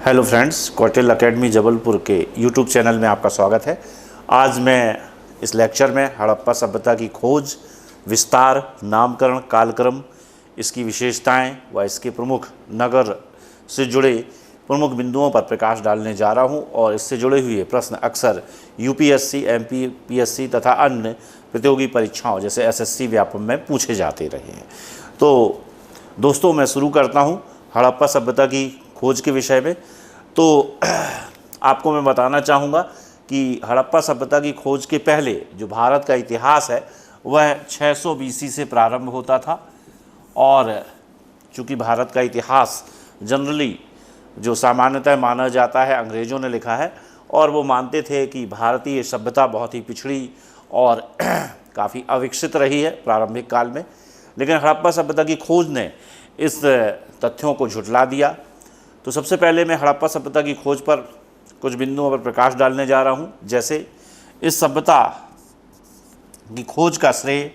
Hello friends, Kautilya academy Jabalpur के YouTube channel में आपका स्वागत है। आज मैं इस लेक्चर में हड़प्पा सभ्यता की खोज, विस्तार, नामकरण, कालक्रम, इसकी विशेषताएं व इसके प्रमुख नगर से जुड़े प्रमुख बिंदुओं पर प्रकाश डालने जा रहा हूं और इससे जुड़े हुए प्रश्न अक्सर यूपीएससी, एमपीपीएससी तथा अन्य प्रतियोगी परीक्षाओं जैसे एसएससी व्यापम में पूछे जाते रहे हैं। तो दोस्तों, मैं शुरू करता हूं हड़प्पा सभ्यता की खोज के विषय में। तो आपको मैं बताना चाहूँगा कि हड़प्पा सभ्यता की खोज के पहले जो भारत का इतिहास है वह 600 बीसी से प्रारंभ होता था। और चूँकि भारत का इतिहास जनरली जो सामान्यतः माना जाता है अंग्रेज़ों ने लिखा है, और वो मानते थे कि भारतीय सभ्यता बहुत ही पिछड़ी और काफ़ी अविकसित रही है प्रारंभिक काल में। लेकिन हड़प्पा सभ्यता की खोज ने इस तथ्यों को झुठला दिया। तो सबसे पहले मैं हड़प्पा सभ्यता की खोज पर कुछ बिंदुओं पर प्रकाश डालने जा रहा हूँ। जैसे इस सभ्यता की खोज का श्रेय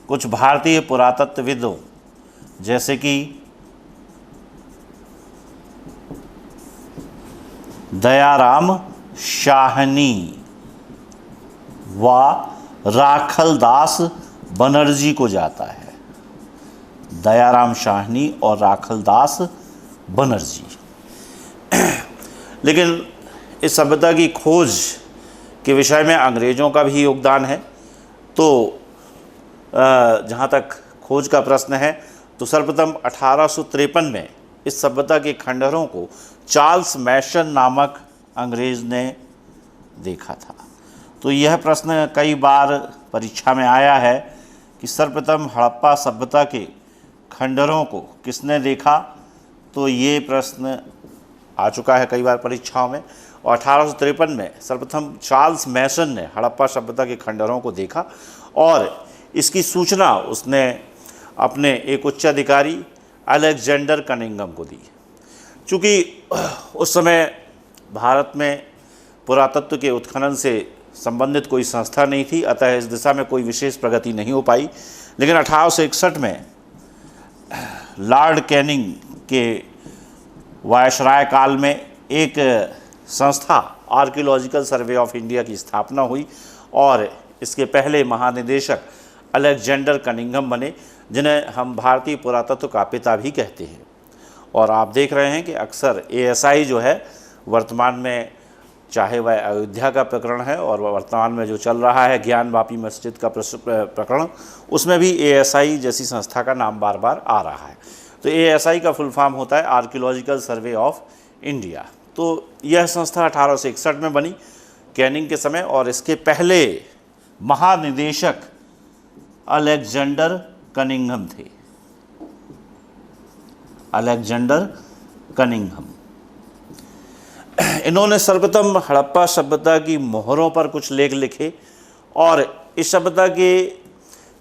कुछ भारतीय पुरातत्वविदों जैसे कि दयाराम शाहनी व राखलदास बनर्जी को जाता है। दयाराम शाहनी और राखलदास बनर्जी। लेकिन इस सभ्यता की खोज के विषय में अंग्रेज़ों का भी योगदान है। तो जहाँ तक खोज का प्रश्न है तो सर्वप्रथम 1853 में इस सभ्यता के खंडहरों को चार्ल्स मैसन नामक अंग्रेज़ ने देखा था। तो यह प्रश्न कई बार परीक्षा में आया है कि सर्वप्रथम हड़प्पा सभ्यता के खंडहरों को किसने देखा। तो ये प्रश्न आ चुका है कई बार परीक्षाओं में। और 1853 में सर्वप्रथम चार्ल्स मैसन ने हड़प्पा सभ्यता के खंडहरों को देखा और इसकी सूचना उसने अपने एक उच्च अधिकारी अलेक्जेंडर कनिंघम को दी। चूँकि उस समय भारत में पुरातत्व के उत्खनन से संबंधित कोई संस्था नहीं थी, अतः इस दिशा में कोई विशेष प्रगति नहीं हो पाई। लेकिन 1861 में लॉर्ड कैनिंग के वायसराय काल में एक संस्था आर्कियोलॉजिकल सर्वे ऑफ इंडिया की स्थापना हुई और इसके पहले महानिदेशक अलेक्जेंडर कनिंघम बने, जिन्हें हम भारतीय पुरातत्व का पिता भी कहते हैं। और आप देख रहे हैं कि अक्सर एएसआई जो है वर्तमान में, चाहे वह अयोध्या का प्रकरण है और वर्तमान में जो चल रहा है ज्ञानवापी मस्जिद का प्रकरण, उसमें भी एएसआई जैसी संस्था का नाम बार बार आ रहा है। तो एएसआई का फुल फॉर्म होता है आर्कियोलॉजिकल सर्वे ऑफ इंडिया। तो यह संस्था 1861 में बनी कैनिंग के समय, और इसके पहले महानिदेशक अलेक्जेंडर कनिंघम थे। अलेक्जेंडर कनिंघम इन्होंने सर्वप्रथम हड़प्पा सभ्यता की मोहरों पर कुछ लेख लिखे और इस सभ्यता के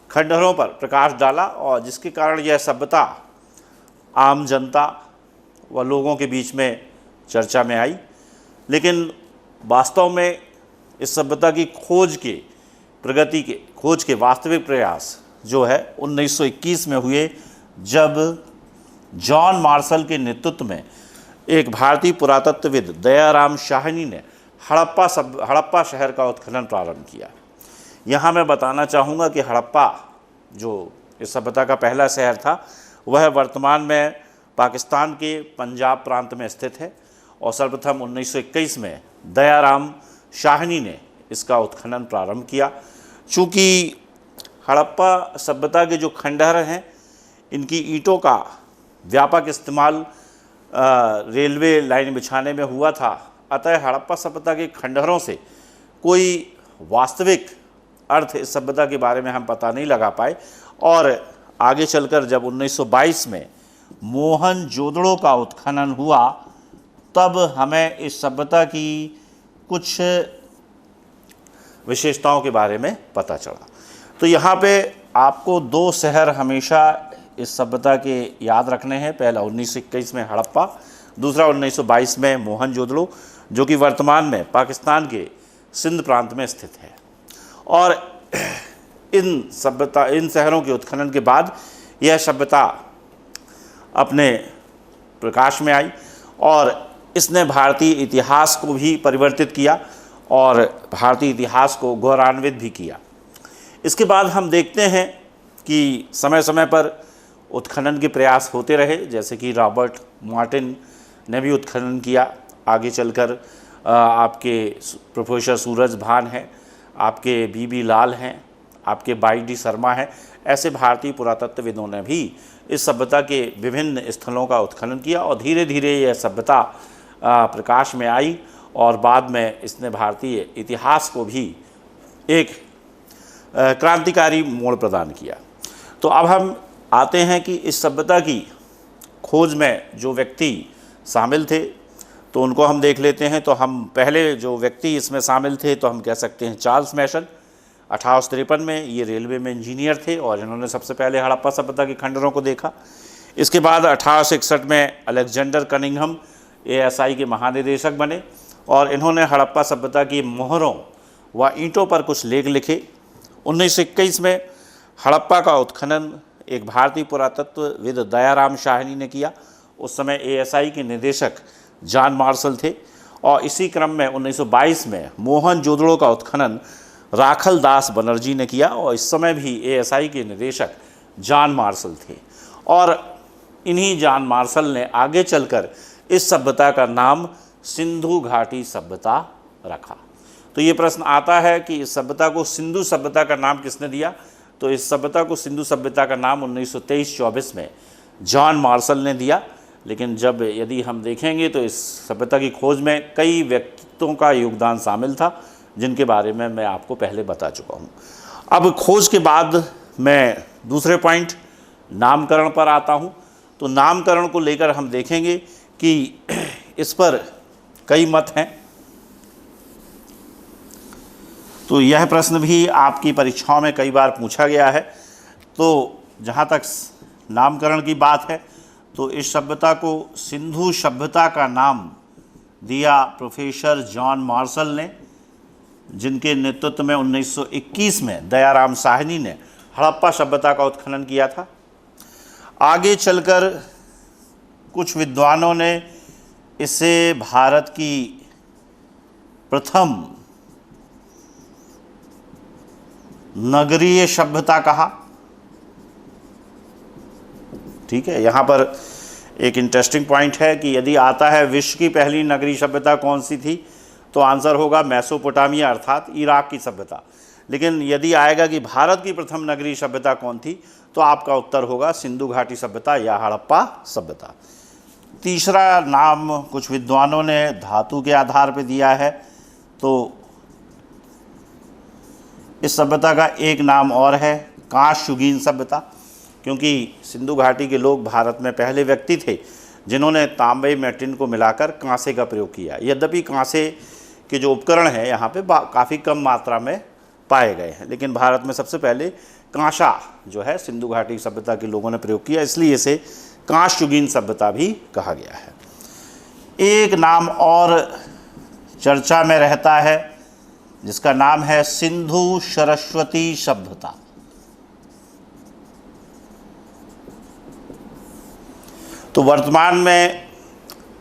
खंडहरों पर प्रकाश डाला, और जिसके कारण यह सभ्यता आम जनता व लोगों के बीच में चर्चा में आई। लेकिन वास्तव में इस सभ्यता की खोज के वास्तविक प्रयास जो है 1921 में हुए, जब जॉन मार्शल के नेतृत्व में एक भारतीय पुरातत्वविद दयाराम शाहनी ने हड़प्पा शहर का उत्खनन प्रारंभ किया। यहाँ मैं बताना चाहूँगा कि हड़प्पा जो इस सभ्यता का पहला शहर था वह वर्तमान में पाकिस्तान के पंजाब प्रांत में स्थित है, और सर्वप्रथम 1921 में दयाराम शाहनी ने इसका उत्खनन प्रारंभ किया। चूँकि हड़प्पा सभ्यता के जो खंडहर हैं इनकी ईंटों का व्यापक इस्तेमाल रेलवे लाइन बिछाने में हुआ था, अतः हड़प्पा सभ्यता के खंडहरों से कोई वास्तविक अर्थ इस सभ्यता के बारे में हम पता नहीं लगा पाए। और आगे चलकर जब 1922 में मोहनजोदड़ो का उत्खनन हुआ, तब हमें इस सभ्यता की कुछ विशेषताओं के बारे में पता चला। तो यहाँ पे आपको दो शहर हमेशा इस सभ्यता के याद रखने हैं। पहला 1921 में हड़प्पा, दूसरा 1922 में मोहनजोदड़ो, जो कि वर्तमान में पाकिस्तान के सिंध प्रांत में स्थित है। और इन शहरों के उत्खनन के बाद यह सभ्यता अपने प्रकाश में आई और इसने भारतीय इतिहास को भी परिवर्तित किया और भारतीय इतिहास को गौरवान्वित भी किया। इसके बाद हम देखते हैं कि समय समय पर उत्खनन के प्रयास होते रहे, जैसे कि रॉबर्ट मार्टिन ने भी उत्खनन किया। आगे चलकर आपके प्रोफेसर सूरज भान हैं, आपके बीबी लाल हैं, आपके बाई डी शर्मा हैं। ऐसे भारतीय पुरातत्वविदों ने भी इस सभ्यता के विभिन्न स्थलों का उत्खनन किया और धीरे धीरे यह सभ्यता प्रकाश में आई और बाद में इसने भारतीय इतिहास को भी एक क्रांतिकारी मोड़ प्रदान किया। तो अब हम आते हैं कि इस सभ्यता की खोज में जो व्यक्ति शामिल थे तो उनको हम देख लेते हैं। तो हम पहले जो व्यक्ति इसमें शामिल थे तो हम कह सकते हैं चार्ल्स मैसन। 1853 में ये रेलवे में इंजीनियर थे और इन्होंने सबसे पहले हड़प्पा सभ्यता के खंडरों को देखा। इसके बाद 1861 में अलेक्जेंडर कनिंघम ASI के महानिदेशक बने और इन्होंने हड़प्पा सभ्यता की मोहरों व ईंटों पर कुछ लेख लिखे। 1921 में हड़प्पा का उत्खनन एक भारतीय पुरातत्वविद दयाराम साहनी ने किया। उस समय ASI के निदेशक जॉन मार्शल थे और इसी क्रम में 1922 में मोहनजोदड़ो का उत्खनन राखल दास बनर्जी ने किया और इस समय भी ASI के निदेशक जॉन मार्शल थे और इन्हीं जॉन मार्शल ने आगे चलकर इस सभ्यता का नाम सिंधु घाटी सभ्यता रखा। तो ये प्रश्न आता है कि इस सभ्यता को सिंधु सभ्यता का नाम किसने दिया? तो इस सभ्यता को सिंधु सभ्यता का नाम 1923-24 में जॉन मार्शल ने दिया। लेकिन जब यदि हम देखेंगे तो इस सभ्यता की खोज में कई व्यक्तित्वों का योगदान शामिल था, जिनके बारे में मैं आपको पहले बता चुका हूँ। अब खोज के बाद मैं दूसरे पॉइंट नामकरण पर आता हूँ। तो नामकरण को लेकर हम देखेंगे कि इस पर कई मत हैं। तो यह प्रश्न भी आपकी परीक्षाओं में कई बार पूछा गया है। तो जहाँ तक नामकरण की बात है तो इस सभ्यता को सिंधु सभ्यता का नाम दिया प्रोफेसर जॉन मार्शल ने, जिनके नेतृत्व में 1921 में दयाराम साहनी ने हड़प्पा सभ्यता का उत्खनन किया था। आगे चलकर कुछ विद्वानों ने इसे भारत की प्रथम नगरीय सभ्यता कहा। ठीक है, यहाँ पर एक इंटरेस्टिंग पॉइंट है कि यदि आता है विश्व की पहली नगरीय सभ्यता कौन सी थी तो आंसर होगा मेसोपोटामिया अर्थात इराक की सभ्यता। लेकिन यदि आएगा कि भारत की प्रथम नगरीय सभ्यता कौन थी तो आपका उत्तर होगा सिंधु घाटी सभ्यता या हड़प्पा सभ्यता। तीसरा नाम कुछ विद्वानों ने धातु के आधार पर दिया है। तो इस सभ्यता का एक नाम और है कांस्ययुगीन सभ्यता, क्योंकि सिंधु घाटी के लोग भारत में पहले व्यक्ति थे जिन्होंने तांबे में टिन को मिलाकर कांसे का प्रयोग किया। यद्यपि कांसे के जो उपकरण हैं यहाँ पे काफ़ी कम मात्रा में पाए गए हैं, लेकिन भारत में सबसे पहले कांसा जो है सिंधु घाटी सभ्यता के लोगों ने प्रयोग किया, इसलिए इसे कांस्ययुगीन सभ्यता भी कहा गया है। एक नाम और चर्चा में रहता है जिसका नाम है सिंधु सरस्वती सभ्यता। तो वर्तमान में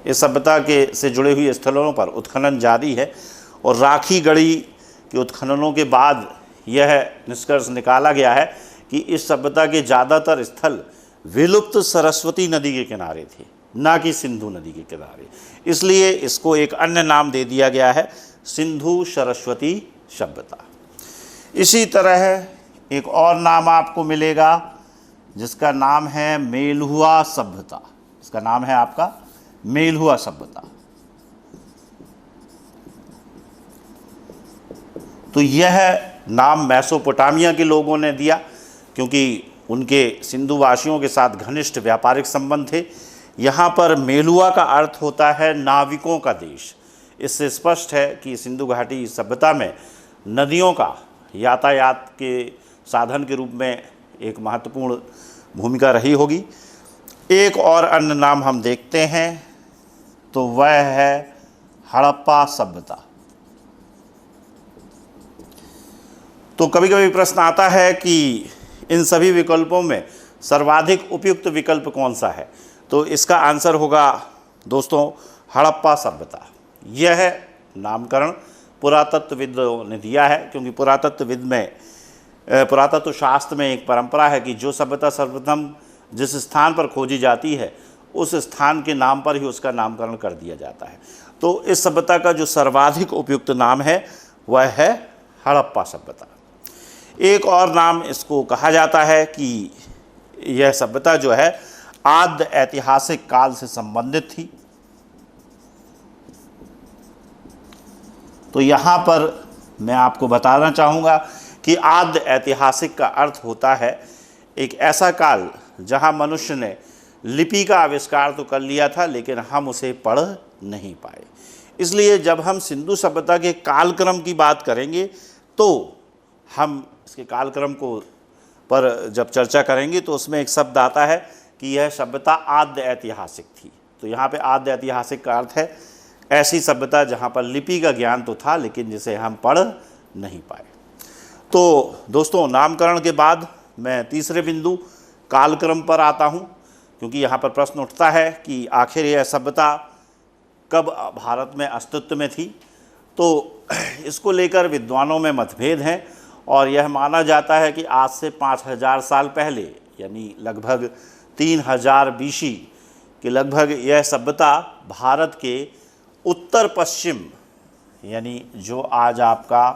इस सभ्यता के से जुड़े हुए स्थलों पर उत्खनन जारी है और राखी गढ़ी के उत्खननों के बाद यह निष्कर्ष निकाला गया है कि इस सभ्यता के ज़्यादातर स्थल विलुप्त सरस्वती नदी के किनारे थे, ना कि सिंधु नदी के किनारे। इसलिए इसको एक अन्य नाम दे दिया गया है सिंधु सरस्वती सभ्यता। इसी तरह एक और नाम आपको मिलेगा जिसका नाम है मेलुआ सभ्यता। इसका नाम है आपका मेलुआ सभ्यता। तो यह नाम मेसोपोटामिया के लोगों ने दिया क्योंकि उनके सिंधु वासियों के साथ घनिष्ठ व्यापारिक संबंध थे। यहाँ पर मेलुआ का अर्थ होता है नाविकों का देश। इससे स्पष्ट है कि सिंधु घाटी सभ्यता में नदियों का यातायात के साधन के रूप में एक महत्वपूर्ण भूमिका रही होगी। एक और अन्य नाम हम देखते हैं तो वह है हड़प्पा सभ्यता। तो कभी कभी प्रश्न आता है कि इन सभी विकल्पों में सर्वाधिक उपयुक्त विकल्प कौन सा है? तो इसका आंसर होगा दोस्तों, हड़प्पा सभ्यता, यह नामकरण पुरातत्वविदों ने दिया है, क्योंकि पुरातत्व शास्त्र में एक परंपरा है कि जो सभ्यता सर्वप्रथम जिस स्थान पर खोजी जाती है उस स्थान के नाम पर ही उसका नामकरण कर दिया जाता है। तो इस सभ्यता का जो सर्वाधिक उपयुक्त नाम है वह है हड़प्पा सभ्यता। एक और नाम इसको कहा जाता है कि यह सभ्यता जो है आद्य ऐतिहासिक काल से संबंधित थी। तो यहाँ पर मैं आपको बताना चाहूँगा कि आद्य ऐतिहासिक का अर्थ होता है एक ऐसा काल जहाँ मनुष्य ने लिपि का आविष्कार तो कर लिया था, लेकिन हम उसे पढ़ नहीं पाए। इसलिए जब हम सिंधु सभ्यता के कालक्रम की बात करेंगे तो हम इसके कालक्रम को पर जब चर्चा करेंगे तो उसमें एक शब्द आता है कि यह सभ्यता आद्य ऐतिहासिक थी। तो यहाँ पे आद्य ऐतिहासिक का अर्थ है ऐसी सभ्यता जहाँ पर लिपि का ज्ञान तो था लेकिन जिसे हम पढ़ नहीं पाए। तो दोस्तों, नामकरण के बाद मैं तीसरे बिंदु कालक्रम पर आता हूँ, क्योंकि यहाँ पर प्रश्न उठता है कि आखिर यह सभ्यता कब भारत में अस्तित्व में थी। तो इसको लेकर विद्वानों में मतभेद हैं और यह माना जाता है कि आज से 5000 साल पहले, यानी लगभग 3000 BC के लगभग यह सभ्यता भारत के उत्तर पश्चिम, यानी जो आज आपका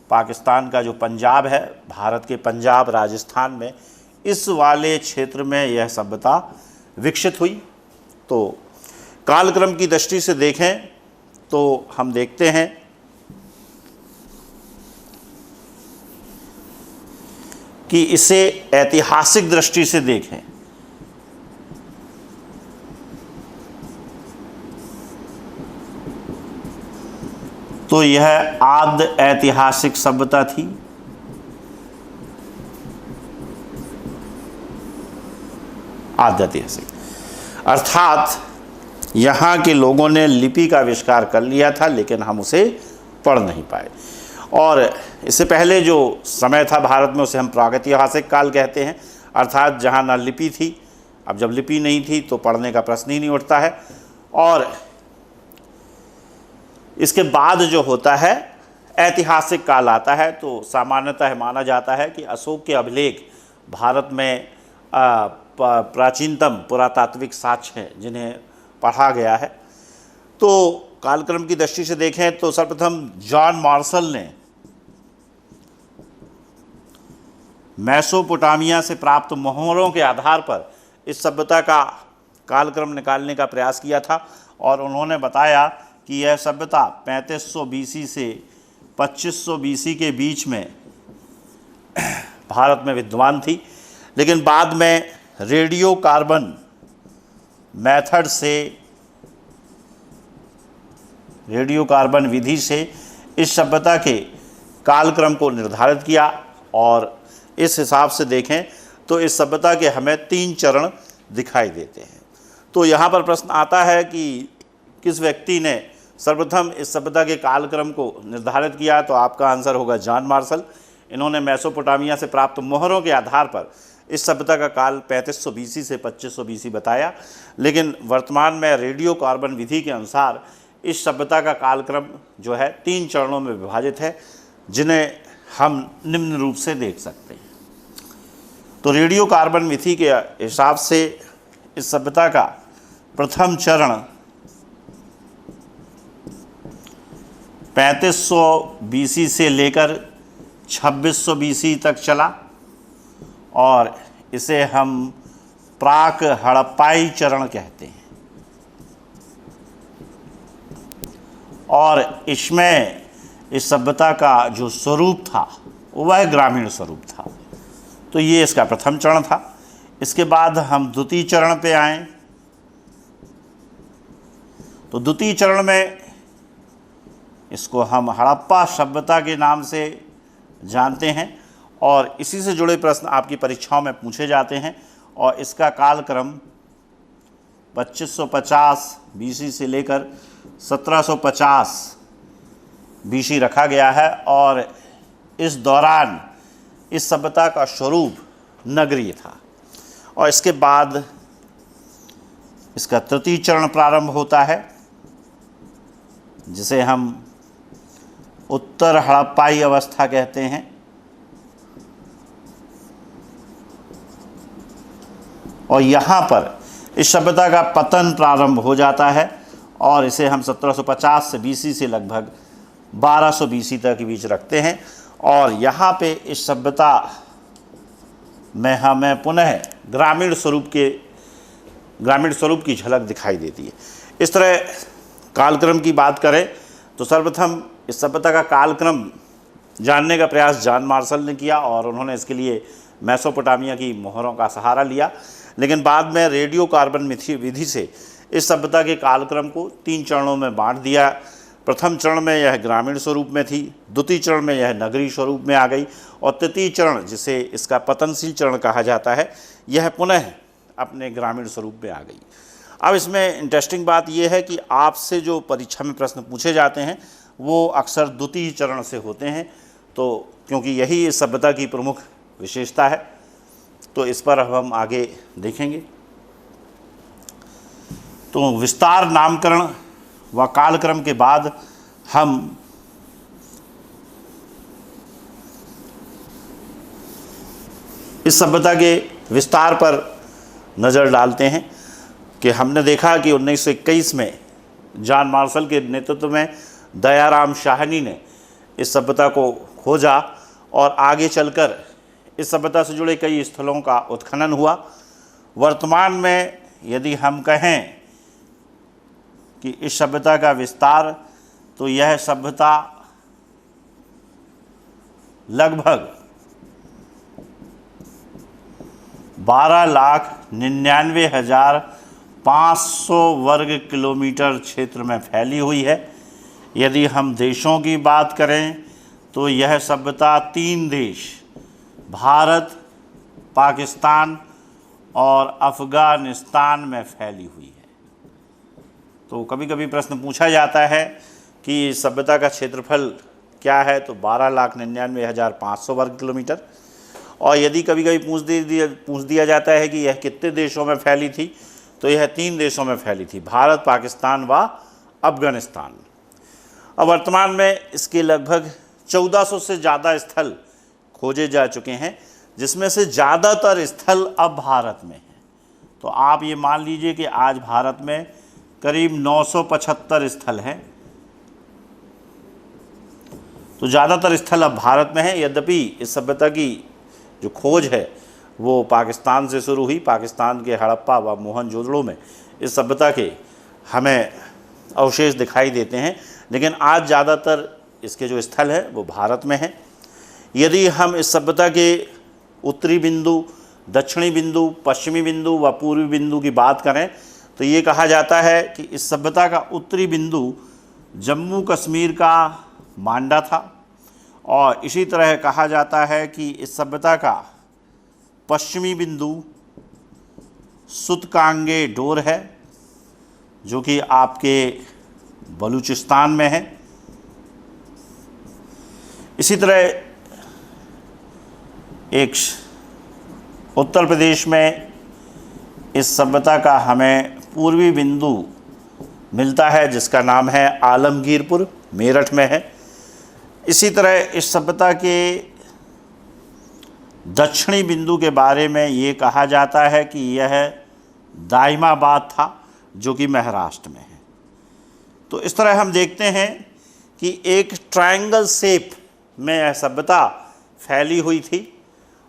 पाकिस्तान का जो पंजाब है, भारत के पंजाब राजस्थान में, इस वाले क्षेत्र में यह सभ्यता विकसित हुई। तो कालक्रम की दृष्टि से देखें तो हम देखते हैं कि इसे ऐतिहासिक दृष्टि से देखें तो यह आद्य ऐतिहासिक सभ्यता थी। आद्य ऐतिहासिक अर्थात यहाँ के लोगों ने लिपि का आविष्कार कर लिया था लेकिन हम उसे पढ़ नहीं पाए। और इससे पहले जो समय था भारत में उसे हम प्रागैतिहासिक काल कहते हैं, अर्थात जहाँ ना लिपि थी। अब जब लिपि नहीं थी तो पढ़ने का प्रश्न ही नहीं उठता है। और इसके बाद जो होता है ऐतिहासिक काल आता है। तो सामान्यतः माना जाता है कि अशोक के अभिलेख भारत में प्राचीनतम पुरातात्विक साक्ष्य हैं जिन्हें पढ़ा गया है। तो कालक्रम की दृष्टि से देखें तो सर्वप्रथम जॉन मार्शल ने मेसोपोटामिया से प्राप्त मोहरों के आधार पर इस सभ्यता का कालक्रम निकालने का प्रयास किया था और उन्होंने बताया कि यह सभ्यता 3500 BC से 2500 BC के बीच में भारत में विद्यमान थी। लेकिन बाद में रेडियो कार्बन मेथड से, रेडियो कार्बन विधि से इस सभ्यता के कालक्रम को निर्धारित किया। और इस हिसाब से देखें तो इस सभ्यता के हमें 3 चरण दिखाई देते हैं। तो यहाँ पर प्रश्न आता है कि किस व्यक्ति ने सर्वप्रथम इस सभ्यता के कालक्रम को निर्धारित किया, तो आपका आंसर होगा जॉन मार्शल। इन्होंने मेसोपोटामिया से प्राप्त मोहरों के आधार पर इस सभ्यता का काल 3500 BC से 2500 BC बताया। लेकिन वर्तमान में रेडियो कार्बन विधि के अनुसार इस सभ्यता का कालक्रम जो है 3 चरणों में विभाजित है, जिन्हें हम निम्न रूप से देख सकते हैं। तो रेडियो कार्बन विधि के हिसाब से इस सभ्यता का प्रथम चरण 3500 BC से लेकर 2600 BC तक चला और इसे हम प्राक हड़प्पाई चरण कहते हैं। और इसमें इस सभ्यता का जो स्वरूप था वह ग्रामीण स्वरूप था। तो ये इसका प्रथम चरण था। इसके बाद हम द्वितीय चरण पे आए। तो द्वितीय चरण में इसको हम हड़प्पा सभ्यता के नाम से जानते हैं और इसी से जुड़े प्रश्न आपकी परीक्षाओं में पूछे जाते हैं। और इसका कालक्रम 2550 BC से लेकर 1750 BC रखा गया है। और इस दौरान इस सभ्यता का स्वरूप नगरीय था। और इसके बाद इसका तृतीय चरण प्रारंभ होता है, जिसे हम उत्तर हड़प्पाई अवस्था कहते हैं। और यहाँ पर इस सभ्यता का पतन प्रारंभ हो जाता है और इसे हम 1750 से बीसी से लगभग 1200 बीसी तक के बीच रखते हैं। और यहाँ पे इस सभ्यता में हमें पुनः ग्रामीण स्वरूप की झलक दिखाई देती है। इस तरह कालक्रम की बात करें तो सर्वप्रथम इस सभ्यता का कालक्रम जानने का प्रयास जॉन मार्शल ने किया और उन्होंने इसके लिए मेसोपोटामिया की मोहरों का सहारा लिया। लेकिन बाद में रेडियो कार्बन विधि से इस सभ्यता के कालक्रम को 3 चरणों में बांट दिया। प्रथम चरण में यह ग्रामीण स्वरूप में थी, द्वितीय चरण में यह नगरीय स्वरूप में आ गई और तृतीय चरण, जिसे इसका पतनशील चरण कहा जाता है, यह पुनः अपने ग्रामीण स्वरूप में आ गई। अब इसमें इंटरेस्टिंग बात यह है कि आपसे जो परीक्षा में प्रश्न पूछे जाते हैं वो अक्सर द्वितीय चरण से होते हैं, तो क्योंकि यही इस सभ्यता की प्रमुख विशेषता है, तो इस पर अब हम आगे देखेंगे। तो विस्तार, नामकरण व कालक्रम के बाद हम इस सभ्यता के विस्तार पर नज़र डालते हैं कि हमने देखा कि 1921 में जॉन मार्शल के नेतृत्व में दयाराम शाहनी ने इस सभ्यता को खोजा और आगे चलकर इस सभ्यता से जुड़े कई स्थलों का उत्खनन हुआ। वर्तमान में यदि हम कहें कि इस सभ्यता का विस्तार, तो यह सभ्यता लगभग 12,99,500 वर्ग किलोमीटर क्षेत्र में फैली हुई है। यदि हम देशों की बात करें तो यह सभ्यता 3 देश, भारत, पाकिस्तान और अफ़गानिस्तान में फैली हुई है। तो कभी कभी प्रश्न पूछा जाता है कि सभ्यता का क्षेत्रफल क्या है, तो 12,99,500 वर्ग किलोमीटर। और यदि कभी कभी पूछ दिया जाता है कि यह कितने देशों में फैली थी, तो यह 3 देशों में फैली थी, भारत, पाकिस्तान व अफ़गानिस्तान। और वर्तमान में इसके लगभग 1400 से ज़्यादा स्थल खोजे जा चुके हैं, जिसमें से ज़्यादातर स्थल अब भारत में हैं। तो आप ये मान लीजिए कि आज भारत में करीब 975 स्थल हैं। तो ज़्यादातर स्थल अब भारत में हैं। यद्यपि इस सभ्यता की जो खोज है वो पाकिस्तान से शुरू हुई। पाकिस्तान के हड़प्पा व मोहनजोदड़ो में इस सभ्यता के हमें अवशेष दिखाई देते हैं, लेकिन आज ज़्यादातर इसके जो स्थल हैं वो भारत में हैं। यदि हम इस सभ्यता के उत्तरी बिंदु, दक्षिणी बिंदु, पश्चिमी बिंदु व पूर्वी बिंदु की बात करें तो ये कहा जाता है कि इस सभ्यता का उत्तरी बिंदु जम्मू कश्मीर का मांडा था, और इसी तरह कहा जाता है कि इस सभ्यता का पश्चिमी बिंदु सुतकांगे डोर है, जो कि आपके बलूचिस्तान में है। इसी तरह एक उत्तर प्रदेश में इस सभ्यता का हमें पूर्वी बिंदु मिलता है, जिसका नाम है आलमगीरपुर, मेरठ में है। इसी तरह इस सभ्यता के दक्षिणी बिंदु के बारे में ये कहा जाता है कि यह दाइमाबाद था, जो कि महाराष्ट्र में है। तो इस तरह हम देखते हैं कि एक ट्रायंगल शेप में यह सभ्यता फैली हुई थी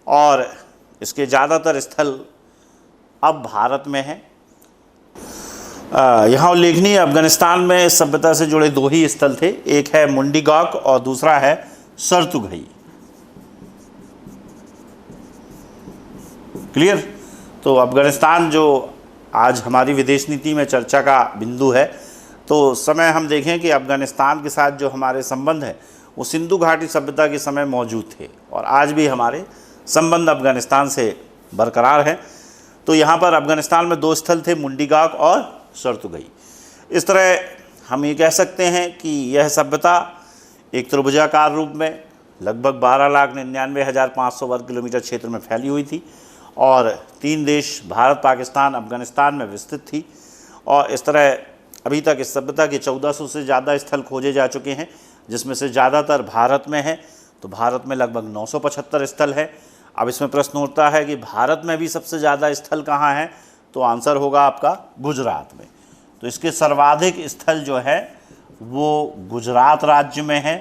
और इसके ज़्यादातर स्थल अब भारत में हैं। यहाँ उल्लेखनीय अफ़गानिस्तान में इस सभ्यता से जुड़े 2 ही स्थल थे, एक है मुंडीगौक और दूसरा है सरतुघई। क्लियर? तो अफ़गानिस्तान जो आज हमारी विदेश नीति में चर्चा का बिंदु है, तो उस समय हम देखें कि अफ़गानिस्तान के साथ जो हमारे संबंध है वो सिंधु घाटी सभ्यता के समय मौजूद थे और आज भी हमारे संबंध अफ़गानिस्तान से बरकरार हैं। तो यहाँ पर अफ़गानिस्तान में 2 स्थल थे, मुंडीगौक और सरतुघई। इस तरह हम ये कह सकते हैं कि यह सभ्यता एक त्रिभुजाकार रूप में लगभग 12,99,500 वर्ग किलोमीटर क्षेत्र में फैली हुई थी और 3 देश, भारत, पाकिस्तान, अफ़गानिस्तान में विस्तृत थी। और इस तरह अभी तक इस सभ्यता के 1400 से ज़्यादा स्थल खोजे जा चुके हैं, जिसमें से ज़्यादातर भारत में है। तो भारत में लगभग 975 स्थल है। अब इसमें प्रश्न उठता है कि भारत में भी सबसे ज़्यादा स्थल कहाँ हैं, तो आंसर होगा आपका गुजरात में। तो इसके सर्वाधिक स्थल जो है वो गुजरात राज्य में है।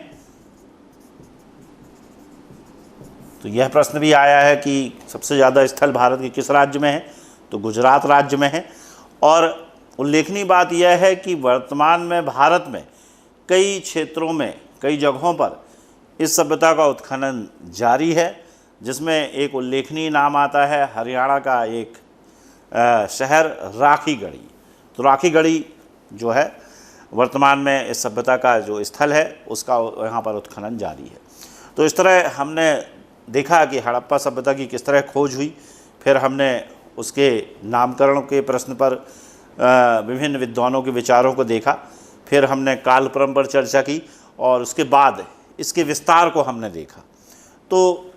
तो यह प्रश्न भी आया है कि सबसे ज़्यादा स्थल भारत के किस राज्य में है, तो गुजरात राज्य में है। और उल्लेखनीय बात यह है कि वर्तमान में भारत में कई क्षेत्रों में, कई जगहों पर इस सभ्यता का उत्खनन जारी है, जिसमें एक उल्लेखनीय नाम आता है हरियाणा का एक शहर राखीगढ़ी। तो राखीगढ़ी जो है वर्तमान में इस सभ्यता का जो स्थल है उसका यहाँ पर उत्खनन जारी है। तो इस तरह हमने देखा कि हड़प्पा सभ्यता की किस तरह खोज हुई, फिर हमने उसके नामकरण के प्रश्न पर विभिन्न विद्वानों के विचारों को देखा, फिर हमने कालक्रम पर चर्चा की और उसके बाद इसके विस्तार को हमने देखा। तो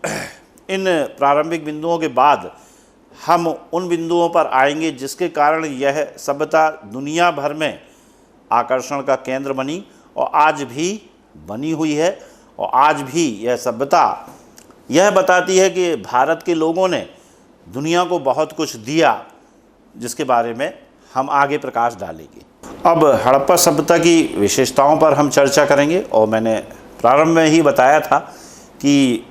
इन प्रारंभिक बिंदुओं के बाद हम उन बिंदुओं पर आएंगे जिसके कारण यह सभ्यता दुनिया भर में आकर्षण का केंद्र बनी और आज भी बनी हुई है। और आज भी यह सभ्यता यह बताती है कि भारत के लोगों ने दुनिया को बहुत कुछ दिया, जिसके बारे में हम आगे प्रकाश डालेंगे। अब हड़प्पा सभ्यता की विशेषताओं पर हम चर्चा करेंगे। और मैंने प्रारंभ में ही बताया था कि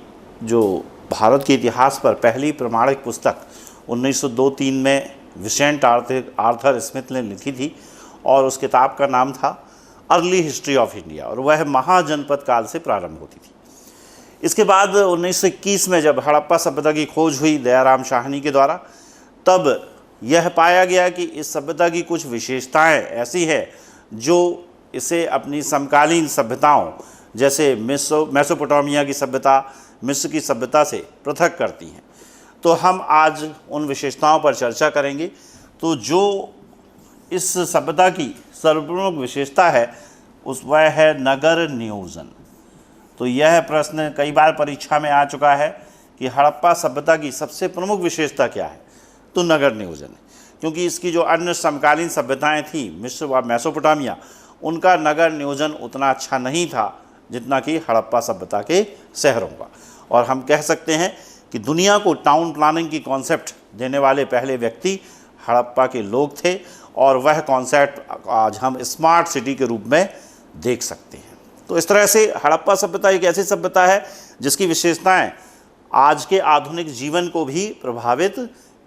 जो भारत के इतिहास पर पहली प्रमाणिक पुस्तक 1902-3 में विसेंट आर्थर स्मिथ ने लिखी थी और उस किताब का नाम था अर्ली हिस्ट्री ऑफ इंडिया, और वह महाजनपद काल से प्रारंभ होती थी। इसके बाद 1921 में जब हड़प्पा सभ्यता की खोज हुई दयाराम शाहनी के द्वारा, तब यह पाया गया कि इस सभ्यता की कुछ विशेषताएं ऐसी है जो इसे अपनी समकालीन सभ्यताओं जैसे मेसोपोटामिया की सभ्यता, मिस्र की सभ्यता से पृथक करती हैं। तो हम आज उन विशेषताओं पर चर्चा करेंगे। तो जो इस सभ्यता की सर्वप्रमुख विशेषता है वह है नगर नियोजन। तो यह प्रश्न कई बार परीक्षा में आ चुका है कि हड़प्पा सभ्यता की सबसे प्रमुख विशेषता क्या है, तो नगर नियोजन है। क्योंकि इसकी जो अन्य समकालीन सभ्यताएं थी, मिस्र व मेसोपोटामिया, उनका नगर नियोजन उतना अच्छा नहीं था जितना कि हड़प्पा सभ्यता के शहरों का। और हम कह सकते हैं कि दुनिया को टाउन प्लानिंग की कॉन्सेप्ट देने वाले पहले व्यक्ति हड़प्पा के लोग थे, और वह कॉन्सेप्ट आज हम स्मार्ट सिटी के रूप में देख सकते हैं। तो इस तरह से हड़प्पा सभ्यता एक ऐसी सभ्यता है जिसकी विशेषताएं आज के आधुनिक जीवन को भी प्रभावित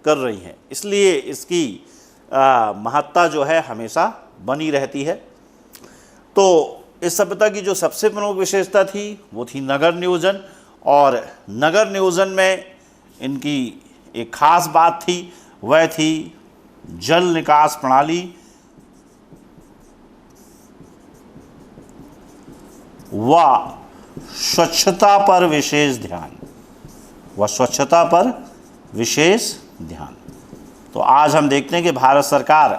कर रही हैं, इसलिए इसकी महत्ता जो है हमेशा बनी रहती है। तो इस सभ्यता की जो सबसे प्रमुख विशेषता थी वो थी नगर नियोजन, और नगर नियोजन में इनकी एक खास बात थी, वह थी जल निकास प्रणाली व स्वच्छता पर विशेष ध्यान, तो आज हम देखते हैं कि भारत सरकार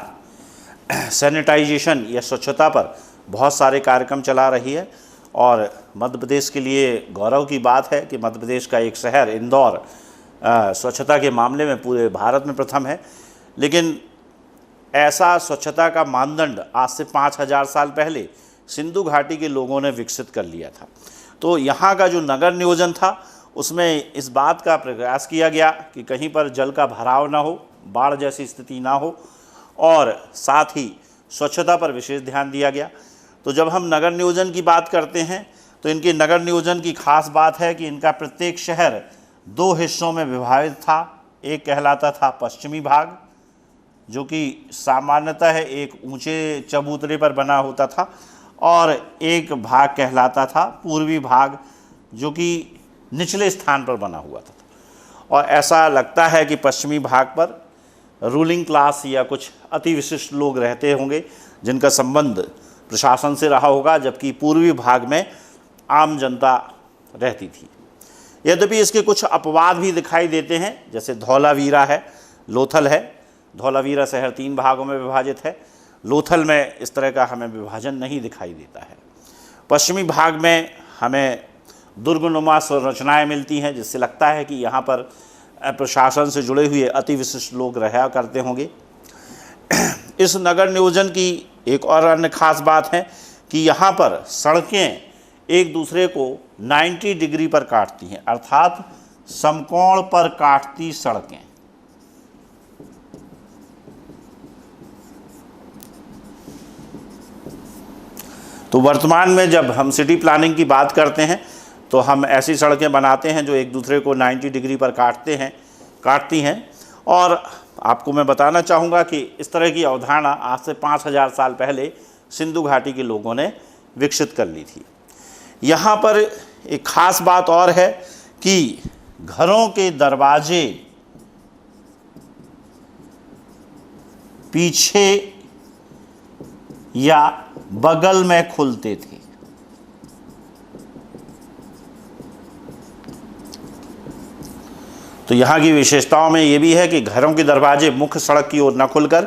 सैनिटाइजेशन या स्वच्छता पर बहुत सारे कार्यक्रम चला रही है। और मध्य प्रदेश के लिए गौरव की बात है कि मध्य प्रदेश का एक शहर इंदौर स्वच्छता के मामले में पूरे भारत में प्रथम है। लेकिन ऐसा स्वच्छता का मानदंड आज से 5000 साल पहले सिंधु घाटी के लोगों ने विकसित कर लिया था। तो यहाँ का जो नगर नियोजन था उसमें इस बात का प्रयास किया गया कि कहीं पर जल का भराव ना हो, बाढ़ जैसी स्थिति ना हो, और साथ ही स्वच्छता पर विशेष ध्यान दिया गया। तो जब हम नगर नियोजन की बात करते हैं तो इनके नगर नियोजन की खास बात है कि इनका प्रत्येक शहर 2 हिस्सों में विभाजित था। एक कहलाता था पश्चिमी भाग, जो कि सामान्यतः एक ऊंचे चबूतरे पर बना होता था, और एक भाग कहलाता था पूर्वी भाग, जो कि निचले स्थान पर बना हुआ था। और ऐसा लगता है कि पश्चिमी भाग पर रूलिंग क्लास या कुछ अति विशिष्ट लोग रहते होंगे जिनका संबंध प्रशासन से रहा होगा, जबकि पूर्वी भाग में आम जनता रहती थी। यद्यपि इसके कुछ अपवाद भी दिखाई देते हैं, जैसे धौलावीरा है, लोथल है। धौलावीरा शहर 3 भागों में विभाजित है, लोथल में इस तरह का हमें विभाजन नहीं दिखाई देता है। पश्चिमी भाग में हमें दुर्गनुमा संरचनाएँ मिलती हैं, जिससे लगता है कि यहाँ पर प्रशासन से जुड़े हुए अति विशिष्ट लोग रहा करते होंगे। इस नगर नियोजन की एक और अन्य खास बात है कि यहाँ पर सड़कें एक दूसरे को 90 डिग्री पर काटती हैं, अर्थात समकोण पर काटती सड़कें। तो वर्तमान में जब हम सिटी प्लानिंग की बात करते हैं तो हम ऐसी सड़कें बनाते हैं जो एक दूसरे को 90 डिग्री पर काटती हैं। और आपको मैं बताना चाहूँगा कि इस तरह की अवधारणा आज से 5000 साल पहले सिंधु घाटी के लोगों ने विकसित कर ली थी। यहाँ पर एक ख़ास बात और है कि घरों के दरवाजे पीछे या बगल में खुलते थे। तो यहाँ की विशेषताओं में ये भी है कि घरों के दरवाजे मुख्य सड़क की ओर न खुलकर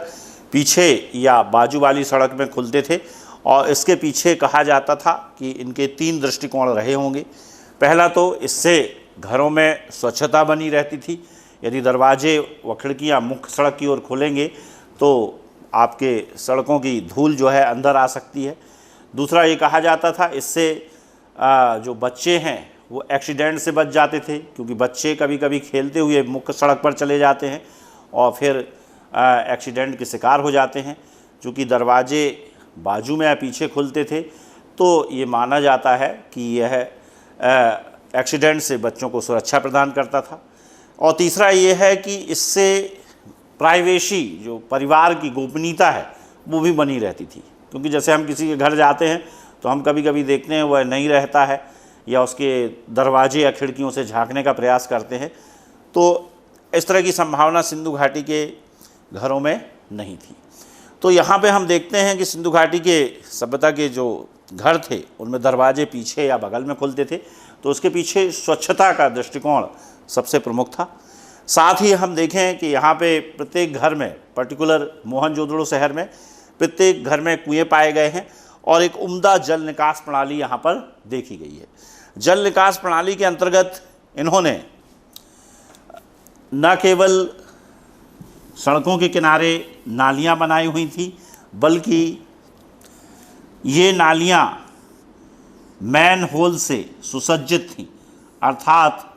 पीछे या बाजू वाली सड़क में खुलते थे और इसके पीछे कहा जाता था कि इनके 3 दृष्टिकोण रहे होंगे। पहला तो इससे घरों में स्वच्छता बनी रहती थी, यदि दरवाजे व खिड़कियाँ मुख्य सड़क की ओर खुलेंगे तो आपके सड़कों की धूल जो है अंदर आ सकती है। दूसरा ये कहा जाता था इससे जो बच्चे हैं वो एक्सीडेंट से बच जाते थे, क्योंकि बच्चे कभी कभी खेलते हुए मुख्य सड़क पर चले जाते हैं और फिर एक्सीडेंट के शिकार हो जाते हैं। चूँकि दरवाजे बाजू में या पीछे खुलते थे तो ये माना जाता है कि यह एक्सीडेंट से बच्चों को सुरक्षा प्रदान करता था। और तीसरा ये है कि इससे प्राइवेसी, जो परिवार की गोपनीयता है, वो भी बनी रहती थी। क्योंकि जैसे हम किसी के घर जाते हैं तो हम कभी कभी देखते हैं वह नहीं रहता है या उसके दरवाजे या खिड़कियों से झांकने का प्रयास करते हैं, तो इस तरह की संभावना सिंधु घाटी के घरों में नहीं थी। तो यहाँ पे हम देखते हैं कि सिंधु घाटी के सभ्यता के जो घर थे उनमें दरवाजे पीछे या बगल में खुलते थे, तो उसके पीछे स्वच्छता का दृष्टिकोण सबसे प्रमुख था। साथ ही हम देखें कि यहाँ पे प्रत्येक घर में, पर्टिकुलर मोहनजोदड़ो शहर में प्रत्येक घर में कुएँ पाए गए हैं और एक उम्दा जल निकास प्रणाली यहाँ पर देखी गई है। जल निकास प्रणाली के अंतर्गत इन्होंने न केवल सड़कों के किनारे नालियाँ बनाई हुई थी, बल्कि ये नालियाँ मैन होल से सुसज्जित थीं, अर्थात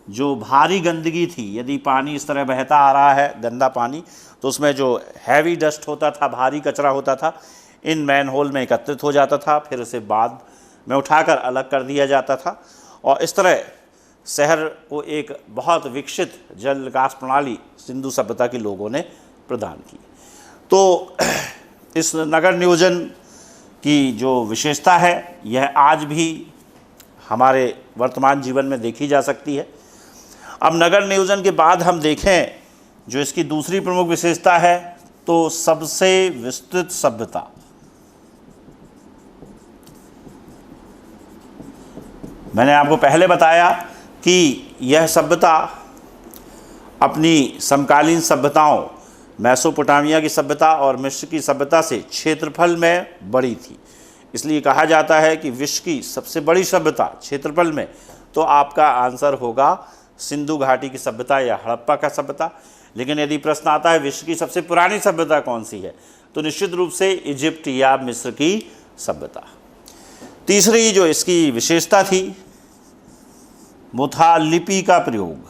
जो भारी गंदगी थी, यदि पानी इस तरह बहता आ रहा है गंदा पानी, तो उसमें जो हैवी डस्ट होता था, भारी कचरा होता था, इन मैन होल में एकत्रित हो जाता था, फिर उसे बाद में उठाकर अलग कर दिया जाता था और इस तरह शहर को एक बहुत विकसित जल निकास प्रणाली सिंधु सभ्यता के लोगों ने प्रदान की। तो इस नगर नियोजन की जो विशेषता है यह आज भी हमारे वर्तमान जीवन में देखी जा सकती है। अब नगर नियोजन के बाद हम देखें जो इसकी दूसरी प्रमुख विशेषता है, तो सबसे विस्तृत सभ्यता। मैंने आपको पहले बताया कि यह सभ्यता अपनी समकालीन सभ्यताओं मेसोपोटामिया की सभ्यता और मिस्र की सभ्यता से क्षेत्रफल में बड़ी थी। इसलिए कहा जाता है कि विश्व की सबसे बड़ी सभ्यता क्षेत्रफल में, तो आपका आंसर होगा सिंधु घाटी की सभ्यता या हड़प्पा का सभ्यता। लेकिन यदि प्रश्न आता है विश्व की सबसे पुरानी सभ्यता कौन सी है, तो निश्चित रूप से इजिप्ट या मिस्र की सभ्यता। तीसरी जो इसकी विशेषता थी वो था लिपि का प्रयोग।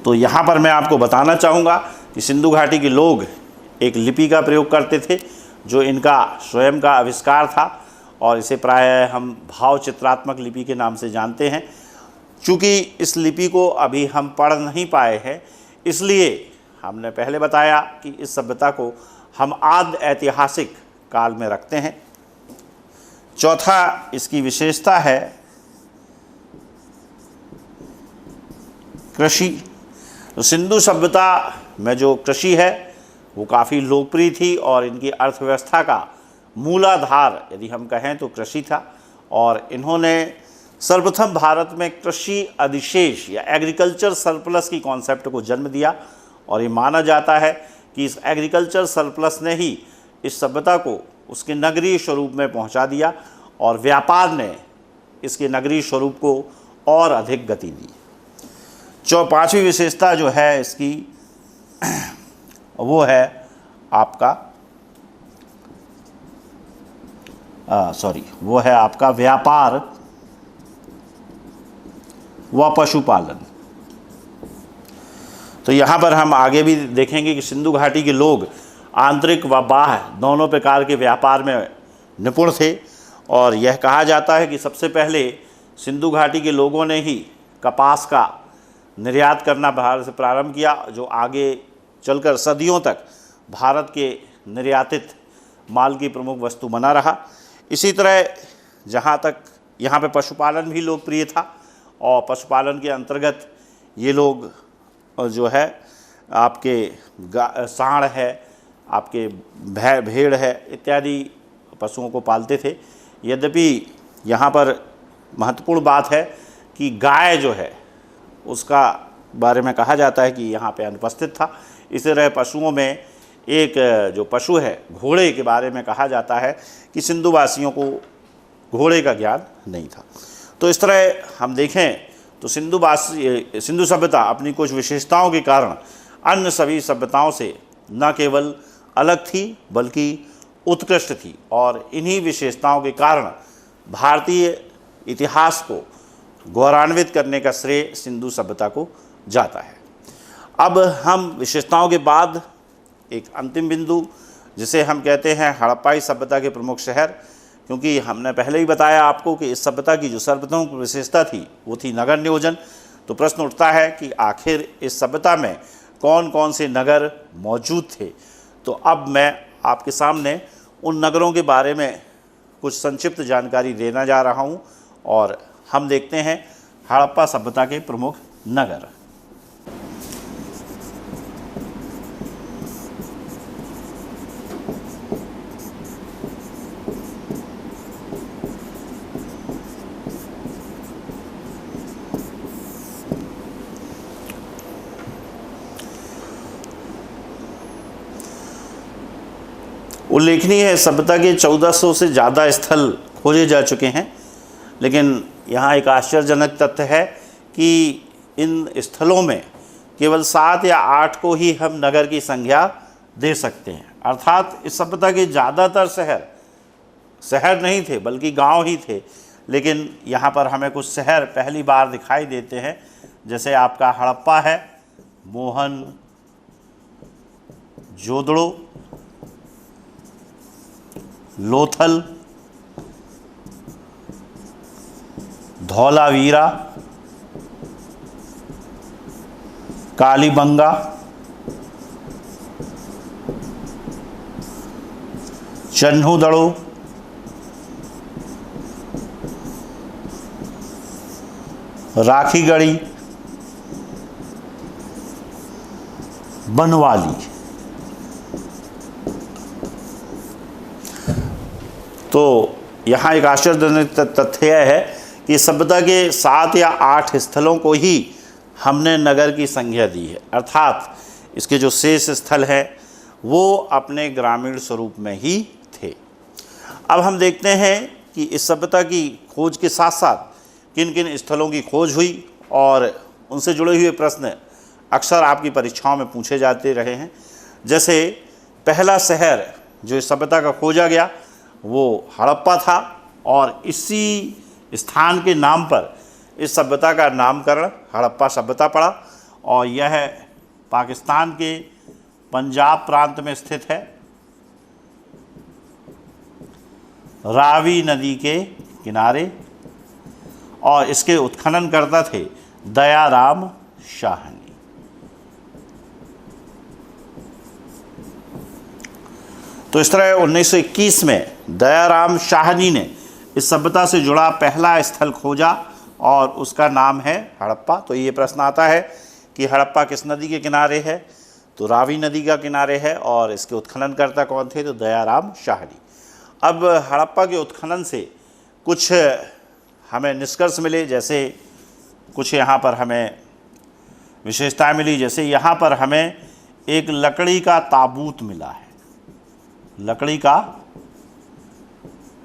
तो यहाँ पर मैं आपको बताना चाहूँगा कि सिंधु घाटी के लोग एक लिपि का प्रयोग करते थे जो इनका स्वयं का आविष्कार था और इसे प्रायः हम भाव चित्रात्मक लिपि के नाम से जानते हैं। चूँकि इस लिपि को अभी हम पढ़ नहीं पाए हैं, इसलिए हमने पहले बताया कि इस सभ्यता को हम आद्य ऐतिहासिक काल में रखते हैं। चौथा इसकी विशेषता है कृषि। तो सिंधु सभ्यता में जो कृषि है वो काफ़ी लोकप्रिय थी और इनकी अर्थव्यवस्था का मूलाधार यदि हम कहें तो कृषि था। और इन्होंने सर्वप्रथम भारत में कृषि अधिशेष या एग्रीकल्चर सरप्लस की कॉन्सेप्ट को जन्म दिया और ये माना जाता है कि इस एग्रीकल्चर सरप्लस ने ही इस सभ्यता को उसके नगरीय स्वरूप में पहुंचा दिया और व्यापार ने इसके नगरीय स्वरूप को और अधिक गति दी। पांचवी विशेषता जो है इसकी वो है आपका वो है आपका व्यापार व पशुपालन। तो यहाँ पर हम आगे भी देखेंगे कि सिंधु घाटी के लोग आंतरिक व बाह्य दोनों प्रकार के व्यापार में निपुण थे, और यह कहा जाता है कि सबसे पहले सिंधु घाटी के लोगों ने ही कपास का निर्यात करना भारत से प्रारंभ किया, जो आगे चलकर सदियों तक भारत के निर्यातित माल की प्रमुख वस्तु बना रहा। इसी तरह जहाँ तक यहाँ पे पशुपालन भी लोकप्रिय था, और पशुपालन के अंतर्गत ये लोग जो है आपके सांड है, आपके भेड़ है इत्यादि पशुओं को पालते थे। यद्यपि यहाँ पर महत्वपूर्ण बात है कि गाय जो है उसका बारे में कहा जाता है कि यहाँ पे अनुपस्थित था। इसी तरह पशुओं में एक जो पशु है घोड़े के बारे में कहा जाता है कि सिंधुवासियों को घोड़े का ज्ञान नहीं था। तो इस तरह हम देखें तो सिंधु सभ्यता अपनी कुछ विशेषताओं के कारण अन्य सभी सभ्यताओं से न केवल अलग थी बल्कि उत्कृष्ट थी, और इन्हीं विशेषताओं के कारण भारतीय इतिहास को गौरवान्वित करने का श्रेय सिंधु सभ्यता को जाता है। अब हम विशेषताओं के बाद एक अंतिम बिंदु जिसे हम कहते हैं हड़प्पाई सभ्यता के प्रमुख शहर, क्योंकि हमने पहले ही बताया आपको कि इस सभ्यता की जो सर्वप्रथम विशेषता थी वो थी नगर नियोजन। तो प्रश्न उठता है कि आखिर इस सभ्यता में कौन कौन से नगर मौजूद थे। तो अब मैं आपके सामने उन नगरों के बारे में कुछ संक्षिप्त जानकारी देना जा रहा हूं, और हम देखते हैं हड़प्पा सभ्यता के प्रमुख नगर। उल्लेखनीय है सभ्यता के 1400 से ज़्यादा स्थल खोजे जा चुके हैं, लेकिन यहाँ एक आश्चर्यजनक तथ्य है कि इन स्थलों में केवल 7 या 8 को ही हम नगर की संज्ञा दे सकते हैं। अर्थात इस सभ्यता के ज़्यादातर शहर नहीं थे बल्कि गांव ही थे, लेकिन यहाँ पर हमें कुछ शहर पहली बार दिखाई देते हैं, जैसे आपका हड़प्पा है, मोहन जोदड़ो, लोथल, धौलावीरा, कालीबंगा, चन्हूदड़ो, राखीगढ़ी, बनवाली। तो यहाँ एक आश्चर्यजनक तथ्य है कि सभ्यता के 7 या 8 स्थलों को ही हमने नगर की संज्ञा दी है, अर्थात इसके जो शेष स्थल हैं वो अपने ग्रामीण स्वरूप में ही थे। अब हम देखते हैं कि इस सभ्यता की खोज के साथ साथ किन किन स्थलों की खोज हुई, और उनसे जुड़े हुए प्रश्न अक्सर आपकी परीक्षाओं में पूछे जाते रहे हैं। जैसे पहला शहर जो इस सभ्यता का खोजा गया वो हड़प्पा था, और इसी स्थान के नाम पर इस सभ्यता का नामकरण हड़प्पा सभ्यता पड़ा, और यह पाकिस्तान के पंजाब प्रांत में स्थित है, रावी नदी के किनारे, और इसके उत्खननकर्ता थे दयाराम शाहनी। तो इस तरह 1921 में दयाराम शाहनी ने इस सभ्यता से जुड़ा पहला स्थल खोजा और उसका नाम है हड़प्पा। तो ये प्रश्न आता है कि हड़प्पा किस नदी के किनारे है, तो रावी नदी का किनारे है, और इसके उत्खननकर्ता कौन थे, तो दयाराम शाहनी। अब हड़प्पा के उत्खनन से कुछ हमें निष्कर्ष मिले, जैसे कुछ यहाँ पर हमें विशेषताएं मिली। जैसे यहाँ पर हमें एक लकड़ी का ताबूत मिला है, लकड़ी का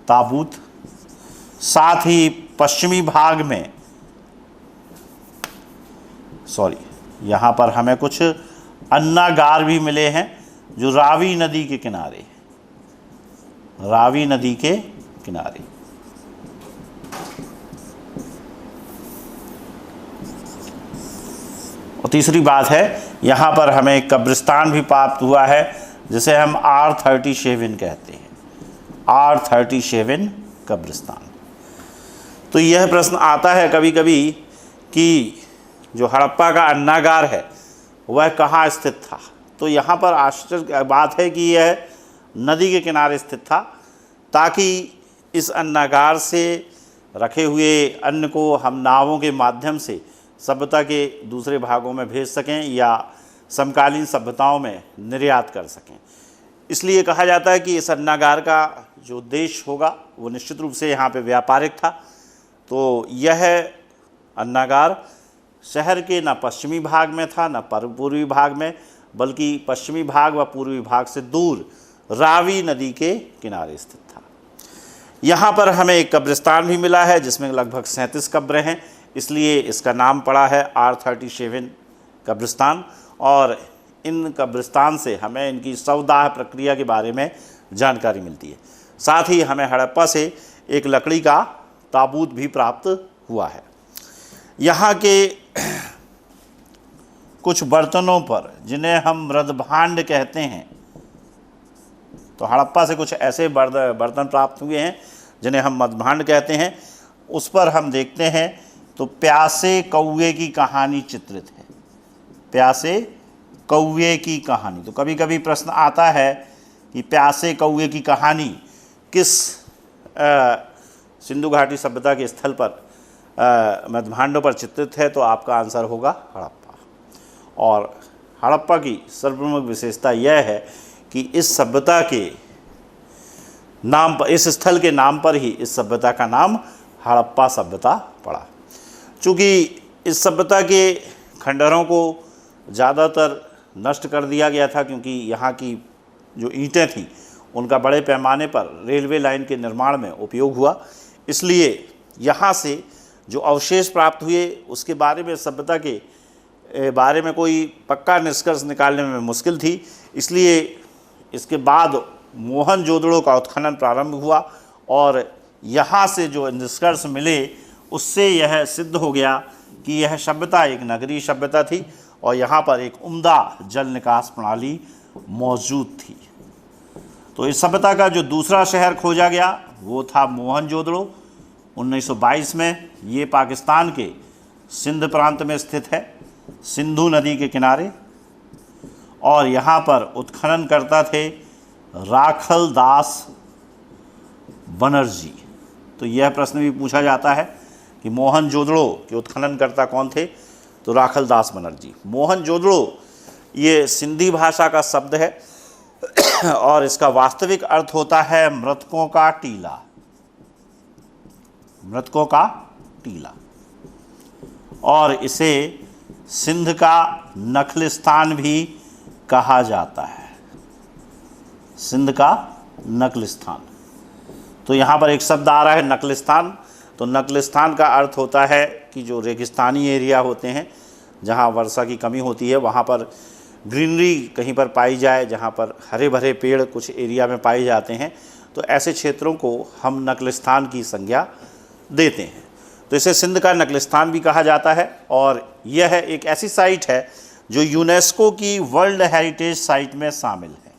ताबूत, साथ ही पश्चिमी भाग में सॉरी, यहाँ पर हमें कुछ अन्नागार भी मिले हैं जो रावी नदी के किनारे, रावी नदी के किनारे। और तीसरी बात है, यहाँ पर हमें एक कब्रिस्तान भी प्राप्त हुआ है जिसे हम R37 कहते हैं, R37 कब्रिस्तान। तो यह प्रश्न आता है कभी कभी कि जो हड़प्पा का अन्नागार है वह कहाँ स्थित था। तो यहाँ पर आश्चर्य की बात है कि यह नदी के किनारे स्थित था, ताकि इस अन्नागार से रखे हुए अन्न को हम नावों के माध्यम से सभ्यता के दूसरे भागों में भेज सकें या समकालीन सभ्यताओं में निर्यात कर सकें। इसलिए कहा जाता है कि इस अन्नागार का जो उद्देश्य होगा वो निश्चित रूप से यहाँ पे व्यापारिक था। तो यह अन्नागार शहर के न पश्चिमी भाग में था न पूर्वी भाग में, बल्कि पश्चिमी भाग व पूर्वी भाग से दूर रावी नदी के किनारे स्थित था। यहाँ पर हमें एक कब्रिस्तान भी मिला है जिसमें लगभग 37 कब्रें हैं, इसलिए इसका नाम पड़ा है R37 कब्रिस्तान। और इन कब्रिस्तान से हमें इनकी शवदाह प्रक्रिया के बारे में जानकारी मिलती है। साथ ही हमें हड़प्पा से एक लकड़ी का ताबूत भी प्राप्त हुआ है। यहाँ के कुछ बर्तनों पर, जिन्हें हम मृदभांड कहते हैं, तो हड़प्पा से कुछ ऐसे बर्तन प्राप्त हुए हैं जिन्हें हम मृदभांड कहते हैं। उस पर हम देखते हैं तो प्यासे कौवे की कहानी चित्रित है, प्यासे कौवे की कहानी। तो कभी कभी प्रश्न आता है कि प्यासे कौवे की कहानी किस सिंधु घाटी सभ्यता के स्थल पर मृदभांडों पर चित्रित है, तो आपका आंसर होगा हड़प्पा। और हड़प्पा की सर्वप्रमुख विशेषता यह है कि इस सभ्यता के नाम पर, इस स्थल के नाम पर ही इस सभ्यता का नाम हड़प्पा सभ्यता पड़ा। चूँकि इस सभ्यता के खंडहरों को ज़्यादातर नष्ट कर दिया गया था, क्योंकि यहाँ की जो ईंटें थीं उनका बड़े पैमाने पर रेलवे लाइन के निर्माण में उपयोग हुआ, इसलिए यहाँ से जो अवशेष प्राप्त हुए उसके बारे में, सभ्यता के बारे में कोई पक्का निष्कर्ष निकालने में मुश्किल थी। इसलिए इसके बाद मोहनजोदड़ो का उत्खनन प्रारंभ हुआ और यहाँ से जो निष्कर्ष मिले उससे यह सिद्ध हो गया कि यह सभ्यता एक नगरीय सभ्यता थी और यहाँ पर एक उम्दा जल निकास प्रणाली मौजूद थी। तो इस सभ्यता का जो दूसरा शहर खोजा गया वो था मोहनजोदड़ो 1922 में। ये पाकिस्तान के सिंध प्रांत में स्थित है, सिंधु नदी के किनारे, और यहाँ पर उत्खनन करता थे राखल दास बनर्जी। तो यह प्रश्न भी पूछा जाता है कि मोहनजोदड़ो के उत्खननकर्ता कौन थे, तो राखल दास बनर्जी। मोहनजोदड़ो ये सिंधी भाषा का शब्द है और इसका वास्तविक अर्थ होता है मृतकों का टीला, मृतकों का टीला। और इसे सिंध का नखलिस्तान भी कहा जाता है, सिंध का नखलिस्तान। तो यहाँ पर एक शब्द आ रहा है नखलिस्तान। तो नखलिस्तान का अर्थ होता है कि जो रेगिस्तानी एरिया होते हैं, जहाँ वर्षा की कमी होती है, वहाँ पर ग्रीनरी कहीं पर पाई जाए, जहाँ पर हरे भरे पेड़ कुछ एरिया में पाए जाते हैं, तो ऐसे क्षेत्रों को हम नखलिस्तान की संज्ञा देते हैं। तो इसे सिंध का नखलिस्तान भी कहा जाता है। और यह एक ऐसी साइट है जो यूनेस्को की वर्ल्ड हेरिटेज साइट में शामिल है।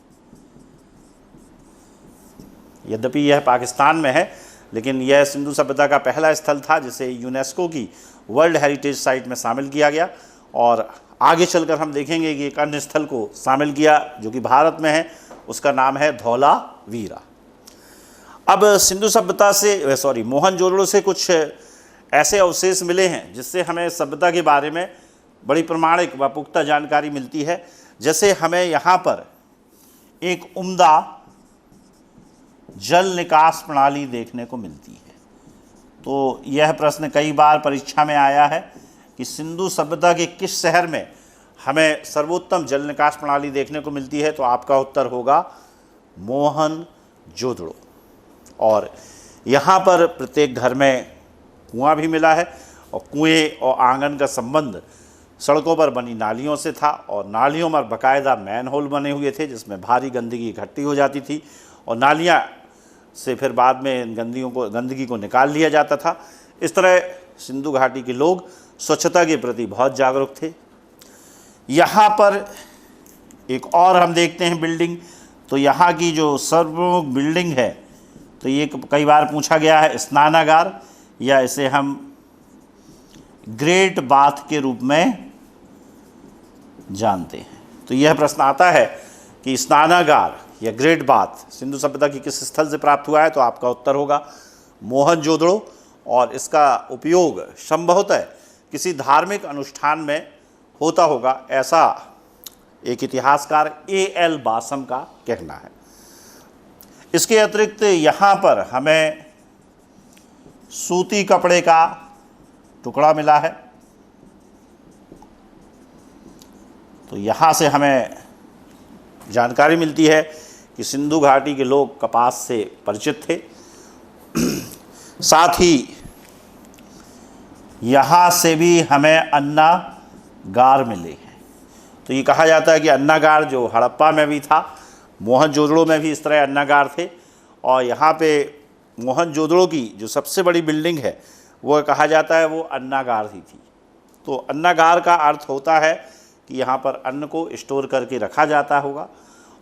यद्यपि यह पाकिस्तान में है, लेकिन यह सिंधु सभ्यता का पहला स्थल था जिसे यूनेस्को की वर्ल्ड हेरिटेज साइट में शामिल किया गया। और आगे चलकर हम देखेंगे कि एक अन्य स्थल को शामिल किया जो कि भारत में है, उसका नाम है धौलावीरा। अब सिंधु सभ्यता से मोहनजोदड़ो से कुछ ऐसे अवशेष मिले हैं जिससे हमें सभ्यता के बारे में बड़ी प्रमाणिक व पुख्ता जानकारी मिलती है। जैसे हमें यहाँ पर एक उम्दा जल निकास प्रणाली देखने को मिलती है। तो यह प्रश्न कई बार परीक्षा में आया है कि सिंधु सभ्यता के किस शहर में हमें सर्वोत्तम जल निकास प्रणाली देखने को मिलती है, तो आपका उत्तर होगा मोहनजोदड़ो। और यहाँ पर प्रत्येक घर में कुआं भी मिला है और कुएं और आंगन का संबंध सड़कों पर बनी नालियों से था और नालियों में बाकायदा मैन होल बने हुए थे जिसमें भारी गंदगी इकट्ठी हो जाती थी और नालियाँ से फिर बाद में इन गंदगी को निकाल लिया जाता था। इस तरह सिंधु घाटी के लोग स्वच्छता के प्रति बहुत जागरूक थे। यहाँ पर एक और हम देखते हैं बिल्डिंग, तो यहाँ की जो सर्वप्रमुख बिल्डिंग है तो ये कई बार पूछा गया है स्नानागार, या इसे हम ग्रेट बाथ के रूप में जानते हैं। तो यह प्रश्न आता है कि स्नानागार या ग्रेट बाथ सिंधु सभ्यता की किस स्थल से प्राप्त हुआ है, तो आपका उत्तर होगा मोहनजोदड़ो, और इसका उपयोग संभवतः किसी धार्मिक अनुष्ठान में होता होगा, ऐसा एक इतिहासकार A.L. बासम का कहना है। इसके अतिरिक्त यहाँ पर हमें सूती कपड़े का टुकड़ा मिला है, तो यहाँ से हमें जानकारी मिलती है कि सिंधु घाटी के लोग कपास से परिचित थे। साथ ही यहाँ से भी हमें अन्नागार मिले हैं। तो ये कहा जाता है कि अन्नागार जो हड़प्पा में भी था, मोहनजोदड़ो में भी इस तरह अन्नागार थे, और यहाँ पे मोहनजोदड़ो की जो सबसे बड़ी बिल्डिंग है वो कहा जाता है वो अन्नागार ही थी। तो अन्नागार का अर्थ होता है कि यहाँ पर अन्न को स्टोर करके रखा जाता होगा,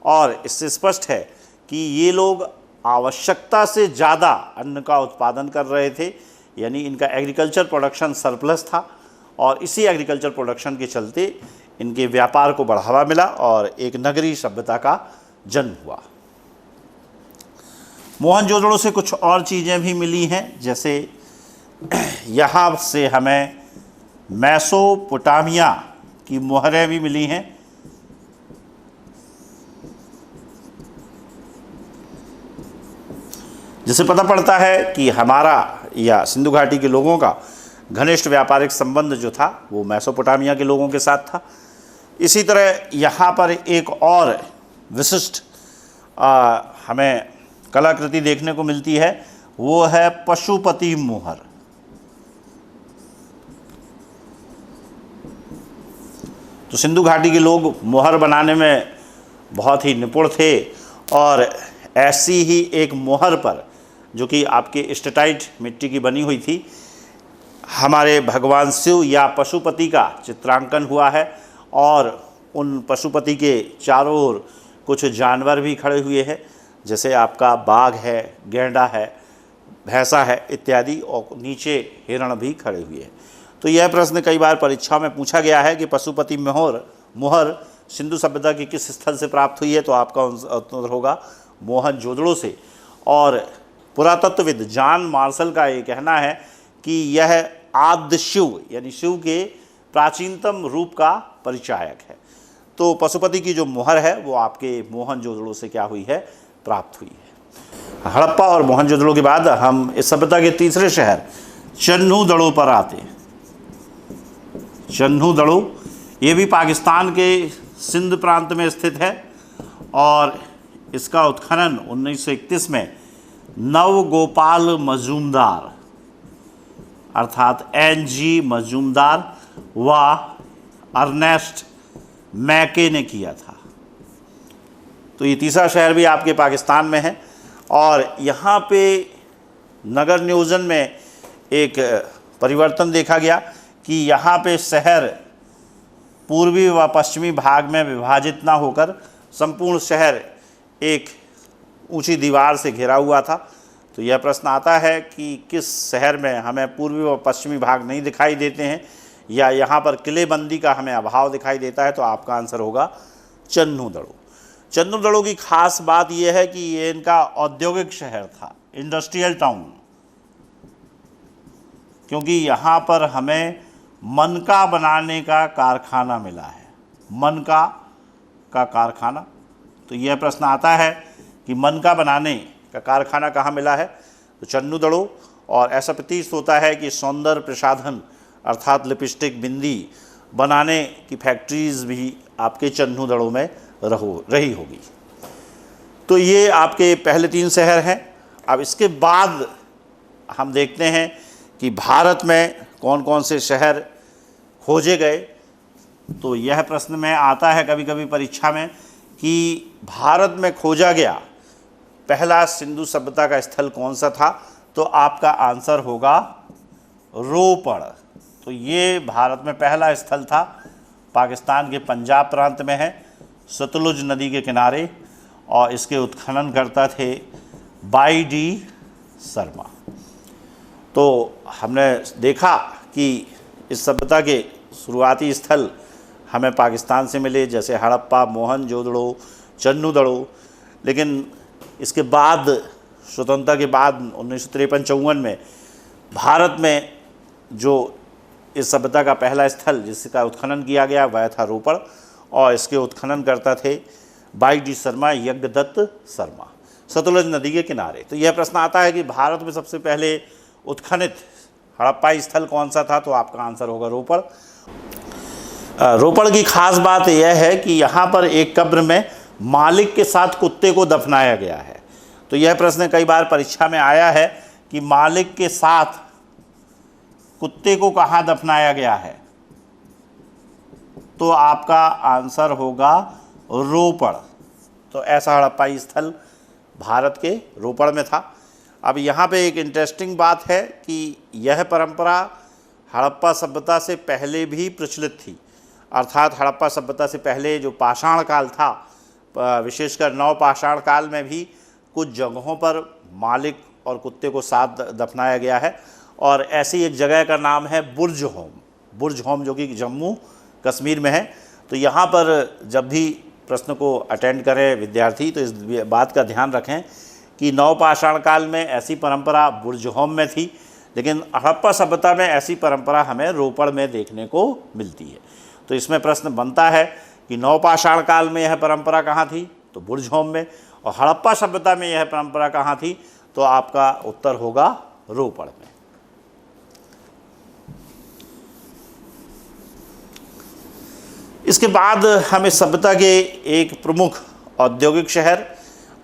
और इससे स्पष्ट है कि ये लोग आवश्यकता से ज़्यादा अन्न का उत्पादन कर रहे थे, यानी इनका एग्रीकल्चर प्रोडक्शन सरप्लस था, और इसी एग्रीकल्चर प्रोडक्शन के चलते इनके व्यापार को बढ़ावा मिला और एक नगरीय सभ्यता का जन्म हुआ। मोहनजोदड़ो से कुछ और चीज़ें भी मिली हैं, जैसे यहाँ से हमें मेसोपोटामिया की मोहरें भी मिली हैं। जिससे पता पड़ता है कि हमारा या सिंधु घाटी के लोगों का घनिष्ठ व्यापारिक संबंध जो था वो मेसोपोटामिया के लोगों के साथ था। इसी तरह यहाँ पर एक और विशिष्ट हमें कलाकृति देखने को मिलती है, वो है पशुपति मोहर। तो सिंधु घाटी के लोग मोहर बनाने में बहुत ही निपुण थे, और ऐसी ही एक मोहर पर, जो कि आपके स्टेटाइट मिट्टी की बनी हुई थी, हमारे भगवान शिव या पशुपति का चित्रांकन हुआ है, और उन पशुपति के चारों ओर कुछ जानवर भी खड़े हुए हैं, जैसे आपका बाघ है, गैंडा है, भैंसा है इत्यादि, और नीचे हिरण भी खड़े हुए हैं। तो यह प्रश्न कई बार परीक्षा में पूछा गया है कि पशुपति मोहर सिंधु सभ्यता की किस स्थल से प्राप्त हुई है, तो आपका उत्तर होगा मोहनजोदड़ो से। और पुरातत्वविद जॉन मार्शल का ये कहना है कि यह आद्य शिव यानी शिव के प्राचीनतम रूप का परिचायक है। तो पशुपति की जो मोहर है वो आपके मोहनजोदड़ो से क्या हुई है, प्राप्त हुई है। हड़प्पा और मोहनजोदड़ो के बाद हम इस सभ्यता के तीसरे शहर चन्हूदड़ो पर आते हैं। चन्हूदड़ो ये भी पाकिस्तान के सिंध प्रांत में स्थित है, और इसका उत्खनन 1931 में नवगोपाल मजूमदार अर्थात N.G. मजूमदार व अर्नेस्ट मैके ने किया था। तो ये तीसरा शहर भी आपके पाकिस्तान में है, और यहाँ पे नगर नियोजन में एक परिवर्तन देखा गया कि यहाँ पे शहर पूर्वी व पश्चिमी भाग में विभाजित ना होकर संपूर्ण शहर एक ऊंची दीवार से घिरा हुआ था। तो यह प्रश्न आता है कि किस शहर में हमें पूर्वी व पश्चिमी भाग नहीं दिखाई देते हैं, या यहाँ पर किलेबंदी का हमें अभाव दिखाई देता है, तो आपका आंसर होगा चन्हूदड़ो। चन्हूदड़ो की खास बात यह है कि ये इनका औद्योगिक शहर था, इंडस्ट्रियल टाउन, क्योंकि यहाँ पर हमें मनका बनाने का कारखाना मिला है, मनका का कारखाना। तो यह प्रश्न आता है कि मनका बनाने का कारखाना कहाँ मिला है, तो चन्हूदड़ो। और ऐसा प्रतीत होता है कि सौंदर्य प्रसाधन अर्थात लिपस्टिक, बिंदी बनाने की फैक्ट्रीज़ भी आपके चन्हूदड़ो में रही होगी। तो ये आपके पहले 3 शहर हैं। अब इसके बाद हम देखते हैं कि भारत में कौन कौन से शहर खोजे गए। तो यह प्रश्न में आता है कभी कभी परीक्षा में कि भारत में खोजा गया पहला सिंधु सभ्यता का स्थल कौन सा था, तो आपका आंसर होगा रोपड़। तो ये भारत में पहला स्थल था, पाकिस्तान के पंजाब प्रांत में है, सतलुज नदी के किनारे, और इसके उत्खनन करता थे बाई डी शर्मा। तो हमने देखा कि इस सभ्यता के शुरुआती स्थल हमें पाकिस्तान से मिले, जैसे हड़प्पा, मोहनजोदड़ो, चन्नूदड़ो, लेकिन इसके बाद स्वतंत्रता के बाद 1953-54 में भारत में जो इस सभ्यता का पहला स्थल जिसका उत्खनन किया गया वह था रोपड़, और इसके उत्खनन करता थे बाई डी शर्मा, यज्ञदत्त शर्मा, सतलुज नदी के किनारे। तो यह प्रश्न आता है कि भारत में सबसे पहले उत्खनित हड़प्पाई स्थल कौन सा था, तो आपका आंसर होगा रोपड़। रोपड़ की खास बात यह है कि यहाँ पर एक कब्र में मालिक के साथ कुत्ते को दफनाया गया है। तो यह प्रश्न कई बार परीक्षा में आया है कि मालिक के साथ कुत्ते को कहाँ दफनाया गया है, तो आपका आंसर होगा रोपड़। तो ऐसा हड़प्पाई स्थल भारत के रोपड़ में था। अब यहाँ पे एक इंटरेस्टिंग बात है कि यह परंपरा हड़प्पा सभ्यता से पहले भी प्रचलित थी, अर्थात हड़प्पा सभ्यता से पहले जो पाषाण काल था, विशेषकर नव पाषाण काल में भी कुछ जगहों पर मालिक और कुत्ते को साथ दफनाया गया है। और ऐसी एक जगह का नाम है बुर्ज होम, जो कि जम्मू कश्मीर में है। तो यहाँ पर जब भी प्रश्न को अटेंड करें विद्यार्थी तो इस बात का ध्यान रखें कि नवपाषाण काल में ऐसी परंपरा बुर्ज होम में थी, लेकिन हड़प्पा सभ्यता में ऐसी परंपरा हमें रोपड़ में देखने को मिलती है। तो इसमें प्रश्न बनता है कि नवपाषाण काल में यह परंपरा कहाँ थी, तो बुर्ज होम में, और हड़प्पा सभ्यता में यह परंपरा कहाँ थी, तो आपका उत्तर होगा रोपड़ में। इसके बाद हम इस सभ्यता के एक प्रमुख औद्योगिक शहर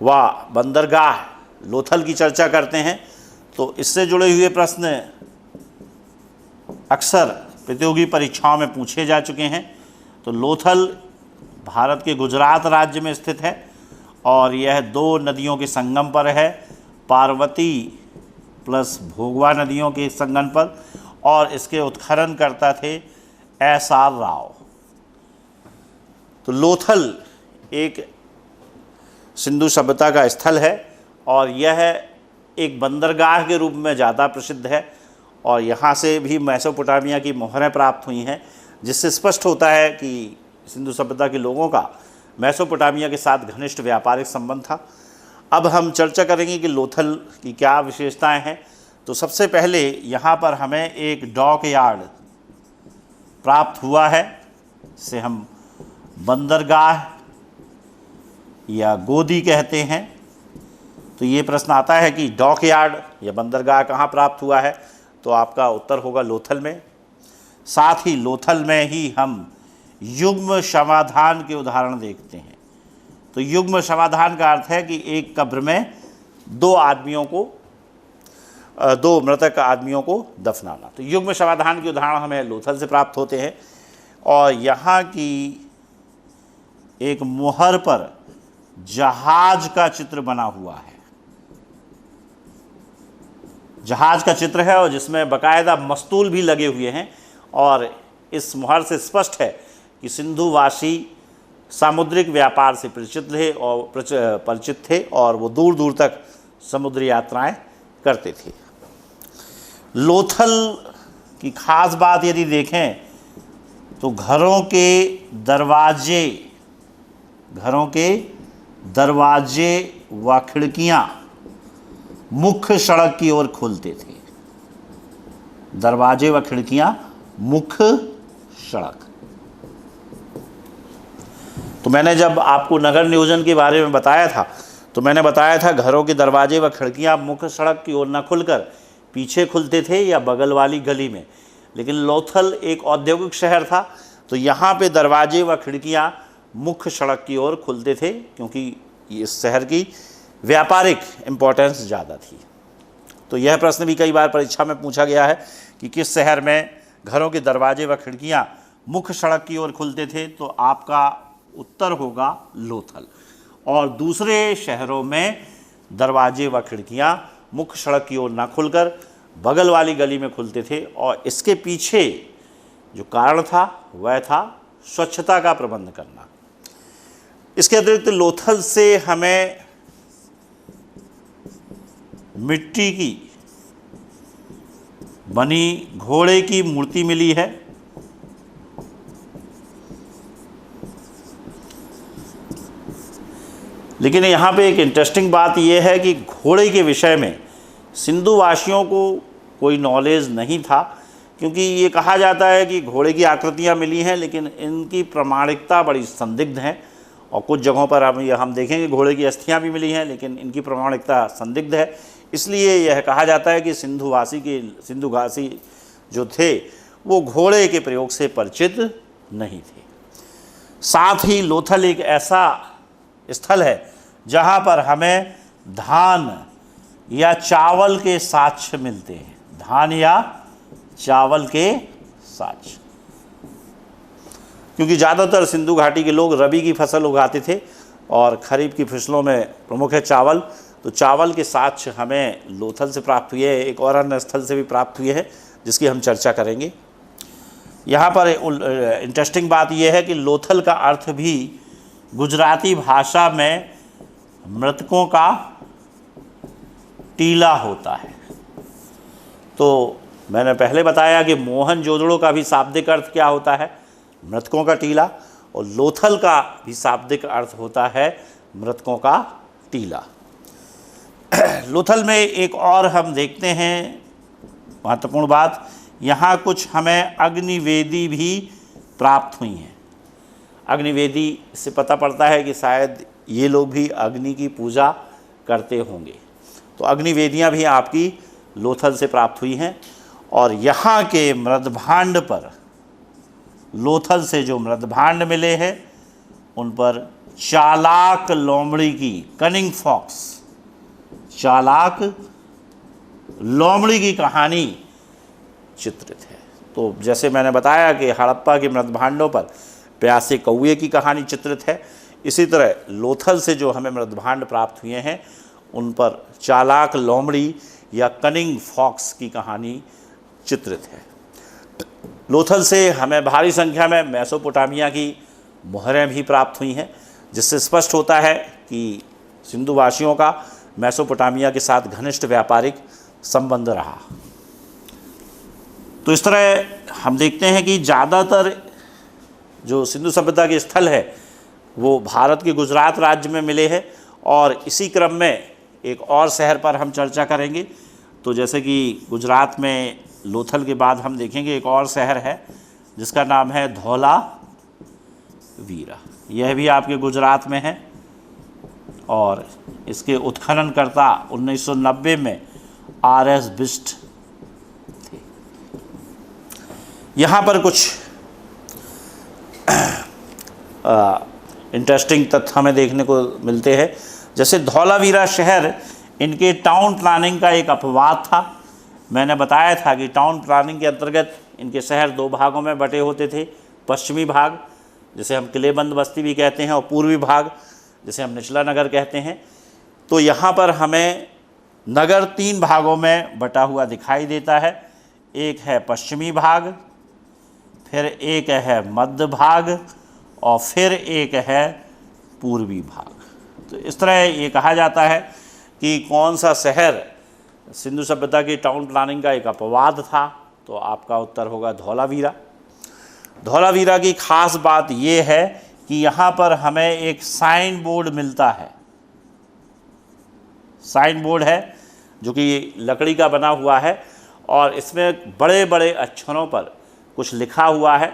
व बंदरगाह लोथल की चर्चा करते हैं। तो इससे जुड़े हुए प्रश्न अक्सर प्रतियोगी परीक्षाओं में पूछे जा चुके हैं। तो लोथल भारत के गुजरात राज्य में स्थित है और यह दो नदियों के संगम पर है, पार्वती प्लस भोगवा नदियों के संगम पर, और इसके उत्खनन करता थे एस.आर. राव। तो लोथल एक सिंधु सभ्यता का स्थल है और यह एक बंदरगाह के रूप में ज़्यादा प्रसिद्ध है, और यहाँ से भी मेसोपोटामिया की मोहरें प्राप्त हुई हैं, जिससे स्पष्ट होता है कि सिंधु सभ्यता के लोगों का मेसोपोटामिया के साथ घनिष्ठ व्यापारिक संबंध था। अब हम चर्चा करेंगे कि लोथल की क्या विशेषताएं हैं। तो सबसे पहले यहाँ पर हमें एक डॉक यार्ड प्राप्त हुआ है, जिसे हम बंदरगाह या गोदी कहते हैं। तो ये प्रश्न आता है कि डॉक यार्ड या बंदरगाह कहाँ प्राप्त हुआ है, तो आपका उत्तर होगा लोथल में। साथ ही लोथल में ही हम युग्म समाधान के उदाहरण देखते हैं। तो युग्म समाधान का अर्थ है कि एक कब्र में दो मृतक आदमियों को दफनाना। तो युग्म समाधान के उदाहरण हमें लोथल से प्राप्त होते हैं। और यहाँ की एक मोहर पर जहाज का चित्र बना हुआ है, जहाज का चित्र है और जिसमें बाकायदा मस्तूल भी लगे हुए हैं, और इस मोहर से स्पष्ट है कि सिंधुवासी सामुद्रिक व्यापार से परिचित थे और वो दूर दूर तक समुद्री यात्राएं करते थे। लोथल की खास बात यदि देखें तो घरों के दरवाजे व खिड़कियां मुख्य सड़क की ओर खुलते थे। दरवाजे व खिड़कियां मुख्य सड़क। तो मैंने जब आपको नगर नियोजन के बारे में बताया था तो मैंने बताया था घरों के दरवाजे व खिड़कियां मुख्य सड़क की ओर न खुलकर पीछे खुलते थे या बगल वाली गली में। लेकिन लोथल एक औद्योगिक शहर था, तो यहाँ पे दरवाजे व खिड़कियाँ मुख्य सड़क की ओर खुलते थे, क्योंकि इस शहर की व्यापारिक इम्पोर्टेंस ज़्यादा थी। तो यह प्रश्न भी कई बार परीक्षा में पूछा गया है कि किस शहर में घरों के दरवाजे व खिड़कियाँ मुख्य सड़क की ओर खुलते थे, तो आपका उत्तर होगा लोथल। और दूसरे शहरों में दरवाजे व खिड़कियां मुख्य सड़क की ओर ना खुलकर बगल वाली गली में खुलते थे, और इसके पीछे जो कारण था वह था स्वच्छता का प्रबंध करना। इसके अतिरिक्त लोथल से हमें मिट्टी की बनी घोड़े की मूर्ति मिली है। लेकिन यहाँ पे एक इंटरेस्टिंग बात यह है कि घोड़े के विषय में सिंधु वासियों को कोई नॉलेज नहीं था, क्योंकि ये कहा जाता है कि घोड़े की आकृतियाँ मिली हैं लेकिन इनकी प्रामाणिकता बड़ी संदिग्ध है। और कुछ जगहों पर हम देखेंगे घोड़े की अस्थियाँ भी मिली हैं लेकिन इनकी प्रामाणिकता संदिग्ध है। इसलिए यह कहा जाता है कि सिंधुघासी जो थे वो घोड़े के प्रयोग से परिचित नहीं थे। साथ ही लोथल एक ऐसा स्थल है जहाँ पर हमें धान या चावल के साक्ष्य मिलते हैं, धान या चावल के साक्ष्य, क्योंकि ज़्यादातर सिंधु घाटी के लोग रबी की फसल उगाते थे और खरीफ की फसलों में प्रमुख है चावल। तो चावल के साक्ष्य हमें लोथल से प्राप्त हुए हैं। एक और अन्य स्थल से भी प्राप्त हुए हैं जिसकी हम चर्चा करेंगे। यहाँ पर इंटरेस्टिंग बात यह है कि लोथल का अर्थ भी गुजराती भाषा में मृतकों का टीला होता है। तो मैंने पहले बताया कि मोहनजोदड़ो का भी शाब्दिक अर्थ क्या होता है, मृतकों का टीला, और लोथल का भी शाब्दिक अर्थ होता है मृतकों का टीला। लोथल में एक और हम देखते हैं महत्वपूर्ण बात, यहाँ कुछ हमें अग्निवेदी भी प्राप्त हुई हैं। अग्निवेदी से पता पड़ता है कि शायद ये लोग भी अग्नि की पूजा करते होंगे। तो अग्निवेदियाँ भी आपकी लोथल से प्राप्त हुई हैं। और यहाँ के मृदभांड पर, लोथल से जो मृदभांड मिले हैं उन पर चालाक लोमड़ी की, कनिंग फॉक्स, चालाक लोमड़ी की कहानी चित्रित है। तो जैसे मैंने बताया कि हड़प्पा के मृदभांडों पर प्यासे कौए की कहानी चित्रित है, इसी तरह लोथल से जो हमें मृदभांड प्राप्त हुए हैं उन पर चालाक लोमड़ी या कनिंग फॉक्स की कहानी चित्रित है। लोथल से हमें भारी संख्या में मेसोपोटामिया की मोहरें भी प्राप्त हुई हैं, जिससे स्पष्ट होता है कि सिंधुवासियों का मेसोपोटामिया के साथ घनिष्ठ व्यापारिक संबंध रहा। तो इस तरह हम देखते हैं कि ज़्यादातर जो सिंधु सभ्यता के स्थल है वो भारत के गुजरात राज्य में मिले हैं। और इसी क्रम में एक और शहर पर हम चर्चा करेंगे। तो जैसे कि गुजरात में लोथल के बाद हम देखेंगे एक और शहर है जिसका नाम है धौलावीरा। यह भी आपके गुजरात में है और इसके उत्खननकर्ता 1990 में R.S. बिष्ट थे। यहाँ पर कुछ इंटरेस्टिंग तथ्य हमें देखने को मिलते हैं। जैसे धौलावीरा शहर, इनके टाउन प्लानिंग का एक अपवाद था। मैंने बताया था कि टाउन प्लानिंग के अंतर्गत इनके शहर दो भागों में बटे होते थे, पश्चिमी भाग जिसे हम किलेबंद बस्ती भी कहते हैं और पूर्वी भाग जिसे हम निचला नगर कहते हैं। तो यहाँ पर हमें नगर तीन भागों में बटा हुआ दिखाई देता है। एक है पश्चिमी भाग, फिर एक है मध्य भाग और फिर एक है पूर्वी भाग। तो इस तरह ये कहा जाता है कि कौन सा शहर सिंधु सभ्यता की टाउन प्लानिंग का एक अपवाद था, तो आपका उत्तर होगा धौलावीरा। धौलावीरा की खास बात ये है कि यहाँ पर हमें एक साइन बोर्ड मिलता है। साइन बोर्ड है जो कि लकड़ी का बना हुआ है और इसमें बड़े बड़े अक्षरों पर कुछ लिखा हुआ है,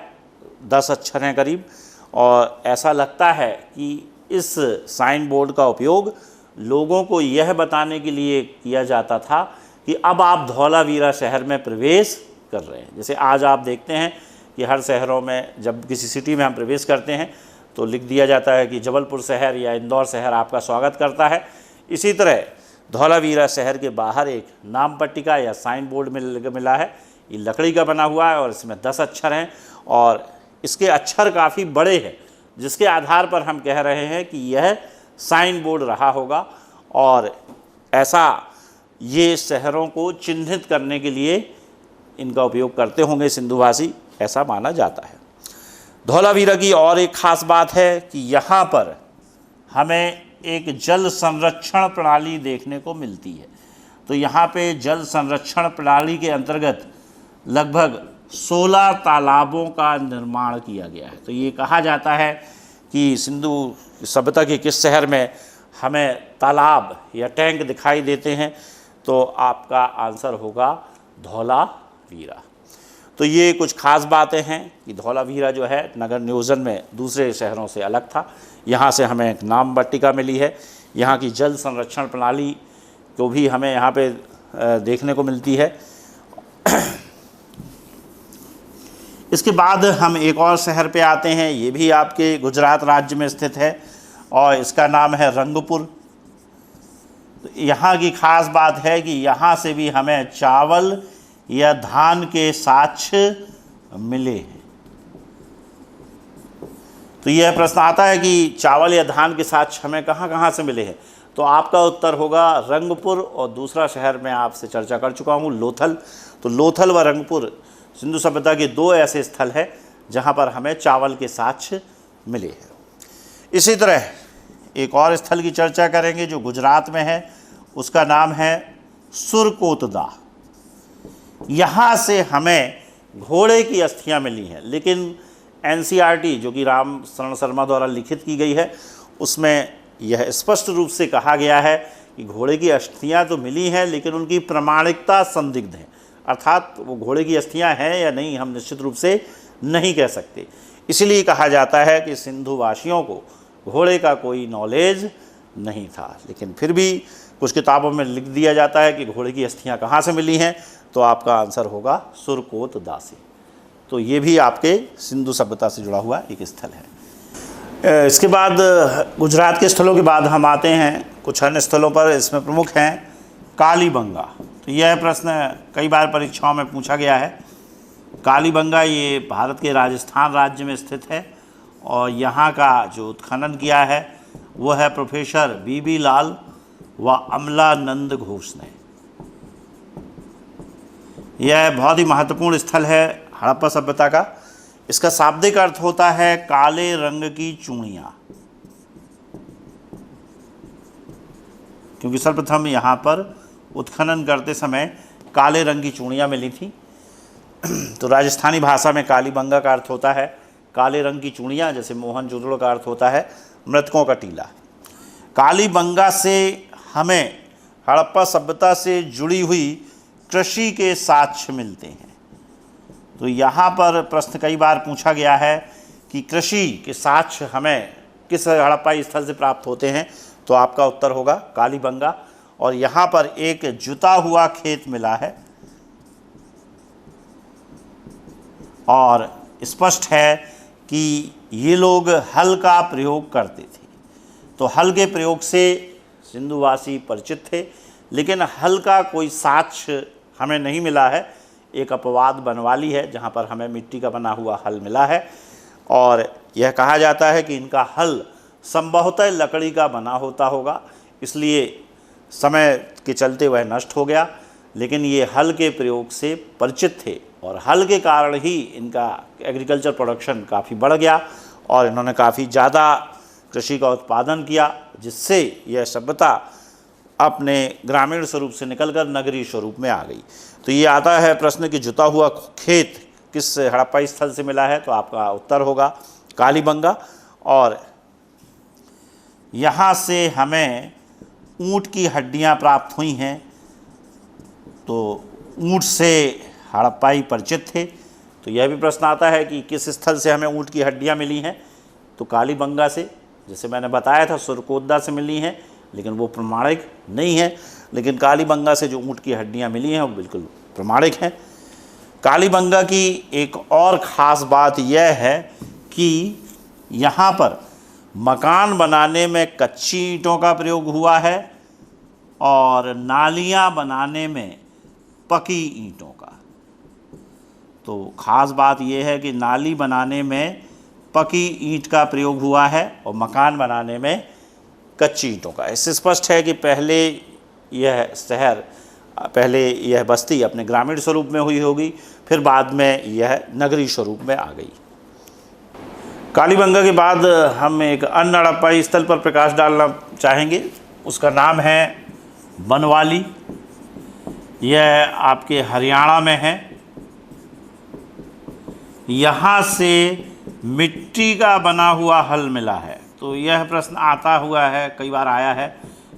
10 अक्षर हैं करीब। और ऐसा लगता है कि इस साइन बोर्ड का उपयोग लोगों को यह बताने के लिए किया जाता था कि अब आप धौलावीरा शहर में प्रवेश कर रहे हैं। जैसे आज आप देखते हैं कि हर शहरों में जब किसी सिटी में हम प्रवेश करते हैं तो लिख दिया जाता है कि जबलपुर शहर या इंदौर शहर आपका स्वागत करता है। इसी तरह धौलावीरा शहर के बाहर एक नाम पट्टिका या साइन बोर्ड मिला है। ये लकड़ी का बना हुआ है और इसमें 10 अक्षर हैं और इसके अक्षर काफ़ी बड़े हैं, जिसके आधार पर हम कह रहे हैं कि यह साइन बोर्ड रहा होगा और ऐसा ये शहरों को चिन्हित करने के लिए इनका उपयोग करते होंगे सिंधुवासी, ऐसा माना जाता है। धौलावीरा की और एक ख़ास बात है कि यहाँ पर हमें एक जल संरक्षण प्रणाली देखने को मिलती है। तो यहाँ पे जल संरक्षण प्रणाली के अंतर्गत लगभग 16 तालाबों का निर्माण किया गया है। तो ये कहा जाता है कि सिंधु सभ्यता के किस शहर में हमें तालाब या टैंक दिखाई देते हैं, तो आपका आंसर होगा धौलावीरा। तो ये कुछ खास बातें हैं कि धौलावीरा जो है नगर नियोजन में दूसरे शहरों से अलग था। यहाँ से हमें एक नाम पट्टिका मिली है, यहाँ की जल संरक्षण प्रणाली को भी हमें यहाँ पे देखने को मिलती है। इसके बाद हम एक और शहर पे आते हैं, ये भी आपके गुजरात राज्य में स्थित है और इसका नाम है रंगपुर। यहाँ की खास बात है कि यहाँ से भी हमें चावल या धान के साक्ष्य मिले हैं। तो यह प्रश्न आता है कि चावल या धान के साक्ष्य हमें कहाँ कहाँ से मिले हैं, तो आपका उत्तर होगा रंगपुर। और दूसरा शहर मैं आपसे चर्चा कर चुका हूँ, लोथल। तो लोथल व रंगपुर सिंधु सभ्यता के दो ऐसे स्थल हैं जहाँ पर हमें चावल के साक्ष्य मिले हैं। इसी तरह एक और स्थल की चर्चा करेंगे जो गुजरात में है, उसका नाम है सुरकोतदा। यहाँ से हमें घोड़े की अस्थियाँ मिली हैं, लेकिन NCERT जो कि राम शरण शर्मा द्वारा लिखित की गई है, उसमें यह स्पष्ट रूप से कहा गया है कि घोड़े की अस्थियाँ तो मिली हैं लेकिन उनकी प्रामाणिकता संदिग्ध है, अर्थात वो घोड़े की अस्थियाँ हैं या नहीं हम निश्चित रूप से नहीं कह सकते। इसलिए कहा जाता है कि सिंधुवासियों को घोड़े का कोई नॉलेज नहीं था, लेकिन फिर भी कुछ किताबों में लिख दिया जाता है कि घोड़े की अस्थियाँ कहाँ से मिली हैं, तो आपका आंसर होगा सुरकोतदा से। तो ये भी आपके सिंधु सभ्यता से जुड़ा हुआ एक स्थल है। इसके बाद गुजरात के स्थलों के बाद हम आते हैं कुछ अन्य स्थलों पर। इसमें प्रमुख हैं कालीबंगा। तो यह प्रश्न कई बार परीक्षाओं में पूछा गया है। कालीबंगा ये भारत के राजस्थान राज्य में स्थित है और यहाँ का जो उत्खनन किया है वो है प्रोफेसर BB लाल व अमलानंद घोष ने। यह बहुत ही महत्वपूर्ण स्थल है हड़प्पा सभ्यता का। इसका शाब्दिक अर्थ होता है काले रंग की चूड़ियाँ, क्योंकि सर्वप्रथम यहाँ पर उत्खनन करते समय काले रंग की चूड़ियाँ मिली थी। तो राजस्थानी भाषा में कालीबंगा का अर्थ होता है काले रंग की चूड़ियाँ, जैसे मोहनजोदड़ो का अर्थ होता है मृतकों का टीला। कालीबंगा से हमें हड़प्पा सभ्यता से जुड़ी हुई कृषि के साक्ष्य मिलते हैं। तो यहाँ पर प्रश्न कई बार पूछा गया है कि कृषि के साक्ष्य हमें किस हड़प्पाई स्थल से प्राप्त होते हैं, तो आपका उत्तर होगा कालीबंगा। और यहाँ पर एक जुता हुआ खेत मिला है और स्पष्ट है कि ये लोग हल का प्रयोग करते थे। तो हल के प्रयोग से सिंधुवासी परिचित थे, लेकिन हल का कोई साक्ष्य हमें नहीं मिला है। एक अपवाद बनवाली है जहाँ पर हमें मिट्टी का बना हुआ हल मिला है और यह कहा जाता है कि इनका हल संभवतः लकड़ी का बना होता होगा, इसलिए समय के चलते वह नष्ट हो गया। लेकिन ये हल के प्रयोग से परिचित थे और हल के कारण ही इनका एग्रीकल्चर प्रोडक्शन काफ़ी बढ़ गया और इन्होंने काफ़ी ज़्यादा कृषि का उत्पादन किया, जिससे यह सभ्यता अपने ग्रामीण स्वरूप से निकलकर नगरीय स्वरूप में आ गई। तो ये आता है प्रश्न कि जुता हुआ खेत किस हड़प्पाई स्थल से मिला है, तो आपका उत्तर होगा कालीबंगा। और यहाँ से हमें ऊँट की हड्डियाँ प्राप्त हुई हैं, तो ऊँट से हड़प्पाई परिचित थे। तो यह भी प्रश्न आता है कि किस स्थल से हमें ऊँट की हड्डियाँ मिली हैं, तो कालीबंगा से, जैसे मैंने बताया था सुरकोतदा से मिली हैं, लेकिन वो प्रमाणिक नहीं है। लेकिन कालीबंगा से जो ऊँट की हड्डियाँ मिली हैं वो बिल्कुल प्रमाणिक हैं। कालीबंगा की एक और ख़ास बात यह है कि यहाँ पर मकान बनाने में कच्ची ईंटों का प्रयोग हुआ है और नालियाँ बनाने में पकी ईंटों का। तो ख़ास बात यह है कि नाली बनाने में पकी ईंट का प्रयोग हुआ है और मकान बनाने में कच्ची ईंटों का। इससे स्पष्ट है कि पहले यह बस्ती अपने ग्रामीण स्वरूप में हुई होगी, फिर बाद में यह नगरी स्वरूप में आ गई। कालीबंगा के बाद हम एक अन्य हड़प्पाई स्थल पर प्रकाश डालना चाहेंगे, उसका नाम है बनवाली। यह आपके हरियाणा में है। यहाँ से मिट्टी का बना हुआ हल मिला है। तो यह प्रश्न आता हुआ है, कई बार आया है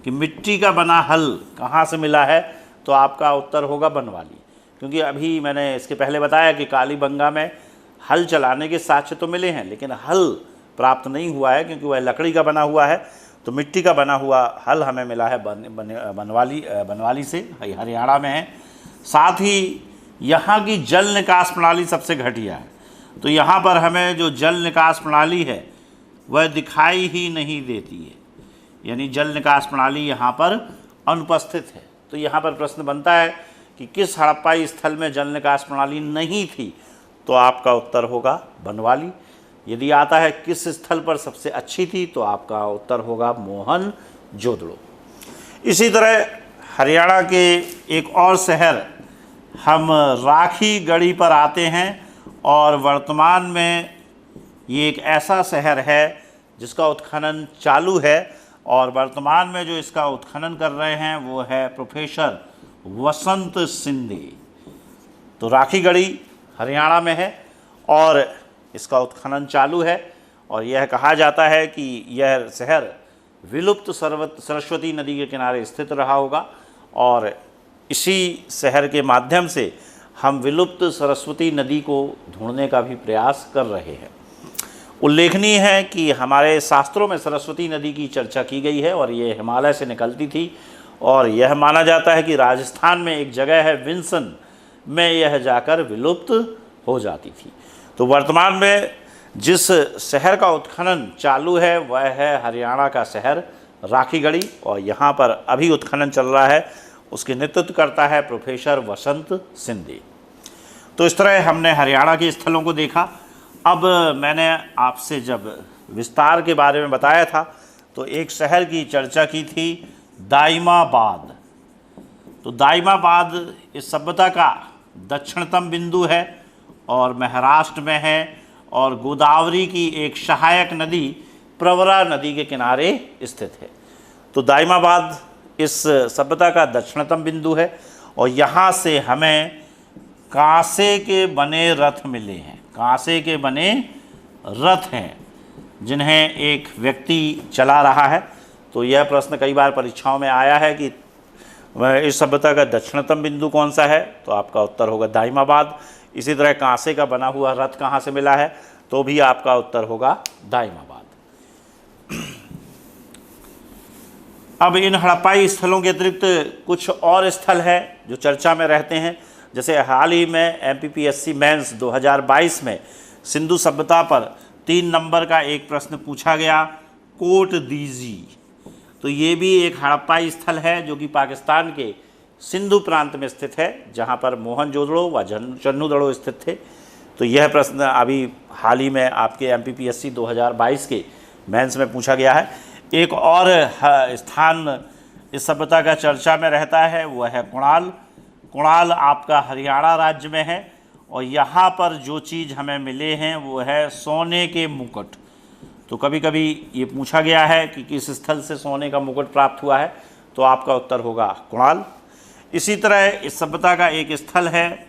कि मिट्टी का बना हल कहाँ से मिला है, तो आपका उत्तर होगा बनवाली। क्योंकि अभी मैंने इसके पहले बताया कि कालीबंगा में हल चलाने के साक्ष्य तो मिले हैं, लेकिन हल प्राप्त नहीं हुआ है क्योंकि वह लकड़ी का बना हुआ है। तो मिट्टी का बना हुआ हल हमें मिला है बनवाली से, हरियाणा में है। साथ ही यहाँ की जल निकास प्रणाली सबसे घटिया है। तो यहाँ पर हमें जो जल निकास प्रणाली है वह दिखाई ही नहीं देती है, यानी जल निकास प्रणाली यहाँ पर अनुपस्थित है। तो यहाँ पर प्रश्न बनता है कि किस हड़प्पाई स्थल में जल निकास प्रणाली नहीं थी, तो आपका उत्तर होगा बनवाली। यदि आता है किस स्थल पर सबसे अच्छी थी, तो आपका उत्तर होगा मोहनजोदड़ो। इसी तरह हरियाणा के एक और शहर हम राखीगढ़ी पर आते हैं, और वर्तमान में ये एक ऐसा शहर है जिसका उत्खनन चालू है, और वर्तमान में जो इसका उत्खनन कर रहे हैं वो है प्रोफेसर वसंत सिंधे। तो राखीगढ़ी हरियाणा में है और इसका उत्खनन चालू है, और यह कहा जाता है कि यह शहर विलुप्त सरस्वती नदी के किनारे स्थित रहा होगा, और इसी शहर के माध्यम से हम विलुप्त सरस्वती नदी को ढूंढने का भी प्रयास कर रहे हैं। उल्लेखनीय है कि हमारे शास्त्रों में सरस्वती नदी की चर्चा की गई है, और ये हिमालय से निकलती थी, और यह माना जाता है कि राजस्थान में एक जगह है विंसन में यह जाकर विलुप्त हो जाती थी। तो वर्तमान में जिस शहर का उत्खनन चालू है वह है हरियाणा का शहर राखीगढ़ी, और यहाँ पर अभी उत्खनन चल रहा है। उसके नेतृत्व करता है प्रोफेसर वसंत सिंधे। तो इस तरह हमने हरियाणा के स्थलों को देखा। अब मैंने आपसे जब विस्तार के बारे में बताया था तो एक शहर की चर्चा की थी, दाइमाबाद। तो दाइमाबाद इस सभ्यता का दक्षिणतम बिंदु है और महाराष्ट्र में है, और गोदावरी की एक सहायक नदी प्रवरा नदी के किनारे स्थित है। तो दाइमाबाद इस सभ्यता का दक्षिणतम बिंदु है, और यहाँ से हमें कांसे के बने रथ मिले हैं। कांसे के बने रथ हैं जिन्हें एक व्यक्ति चला रहा है। तो यह प्रश्न कई बार परीक्षाओं में आया है कि इस सभ्यता का दक्षिणतम बिंदु कौन सा है, तो आपका उत्तर होगा दाइमाबाद। इसी तरह कांसे का बना हुआ रथ कहाँ से मिला है, तो भी आपका उत्तर होगा दाइमाबाद। अब इन हड़प्पाई स्थलों के अतिरिक्त कुछ और स्थल हैं जो चर्चा में रहते हैं। जैसे हाल ही में MPPSC मेंस 2022 में सिंधु सभ्यता पर 3 नंबर का एक प्रश्न पूछा गया, कोट दीजी। तो ये भी एक हड़प्पाई स्थल है जो कि पाकिस्तान के सिंधु प्रांत में स्थित है, जहाँ पर मोहनजोदड़ो व चन्नूदड़ो स्थित थे। तो यह प्रश्न अभी हाल ही में आपके MPPSC 2022 के मेंस में पूछा गया है। एक और स्थान इस सभ्यता का चर्चा में रहता है, वह है कुणाल। कुणाल आपका हरियाणा राज्य में है, और यहाँ पर जो चीज़ हमें मिले हैं वो है सोने के मुकुट। तो कभी कभी ये पूछा गया है कि किस स्थल से सोने का मुकुट प्राप्त हुआ है, तो आपका उत्तर होगा कुणाल। इसी तरह इस सभ्यता का एक स्थल है,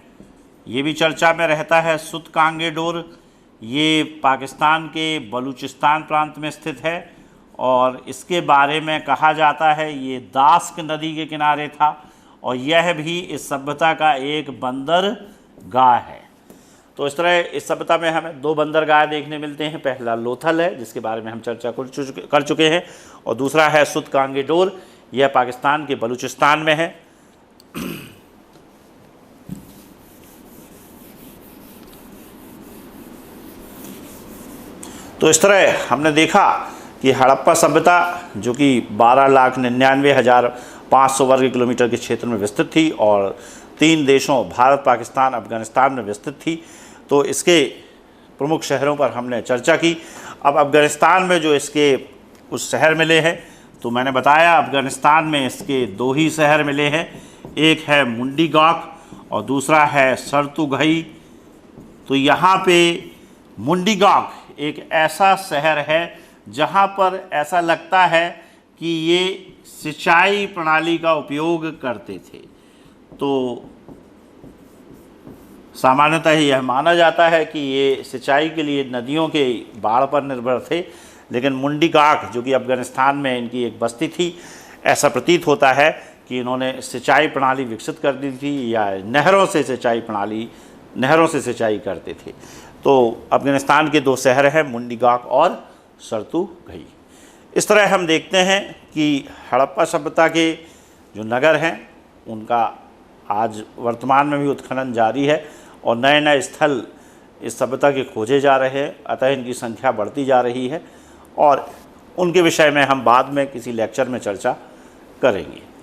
ये भी चर्चा में रहता है, सुतकांगेडोर। ये पाकिस्तान के बलूचिस्तान प्रांत में स्थित है, और इसके बारे में कहा जाता है ये दास्क नदी के किनारे था, और यह भी इस सभ्यता का एक बंदरगाह है। तो इस तरह इस सभ्यता में हमें 2 बंदरगाह देखने मिलते हैं। पहला लोथल है जिसके बारे में हम चर्चा कर चुके हैं, और दूसरा है सुतकांगेडोर, यह पाकिस्तान के बलूचिस्तान में है। तो इस तरह हमने देखा कि हड़प्पा सभ्यता जो कि 12,99,500 वर्ग किलोमीटर के क्षेत्र में विस्तृत थी, और 3 देशों भारत, पाकिस्तान, अफ़गानिस्तान में विस्तृत थी। तो इसके प्रमुख शहरों पर हमने चर्चा की। अब अफ़गानिस्तान में जो इसके कुछ शहर मिले हैं, तो मैंने बताया अफ़गानिस्तान में इसके 2 ही शहर मिले हैं, एक है मुंडीगॉक और दूसरा है सर्तुघई। तो यहाँ पे मुंडीगॉक एक ऐसा शहर है जहाँ पर ऐसा लगता है कि ये सिंचाई प्रणाली का उपयोग करते थे। तो सामान्यतः यह माना जाता है कि ये सिंचाई के लिए नदियों के बाढ़ पर निर्भर थे, लेकिन मुंडीगॉक जो कि अफ़गानिस्तान में इनकी एक बस्ती थी, ऐसा प्रतीत होता है कि इन्होंने सिंचाई प्रणाली विकसित कर दी थी या नहरों से सिंचाई करते थे। तो अफ़गानिस्तान के 2 शहर हैं, मुंडीगॉक और सर्तुघई। इस तरह हम देखते हैं कि हड़प्पा सभ्यता के जो नगर हैं उनका आज वर्तमान में भी उत्खनन जारी है और नए नए स्थल इस सभ्यता के खोजे जा रहे हैं, अतः इनकी संख्या बढ़ती जा रही है और उनके विषय में हम बाद में किसी लेक्चर में चर्चा करेंगे।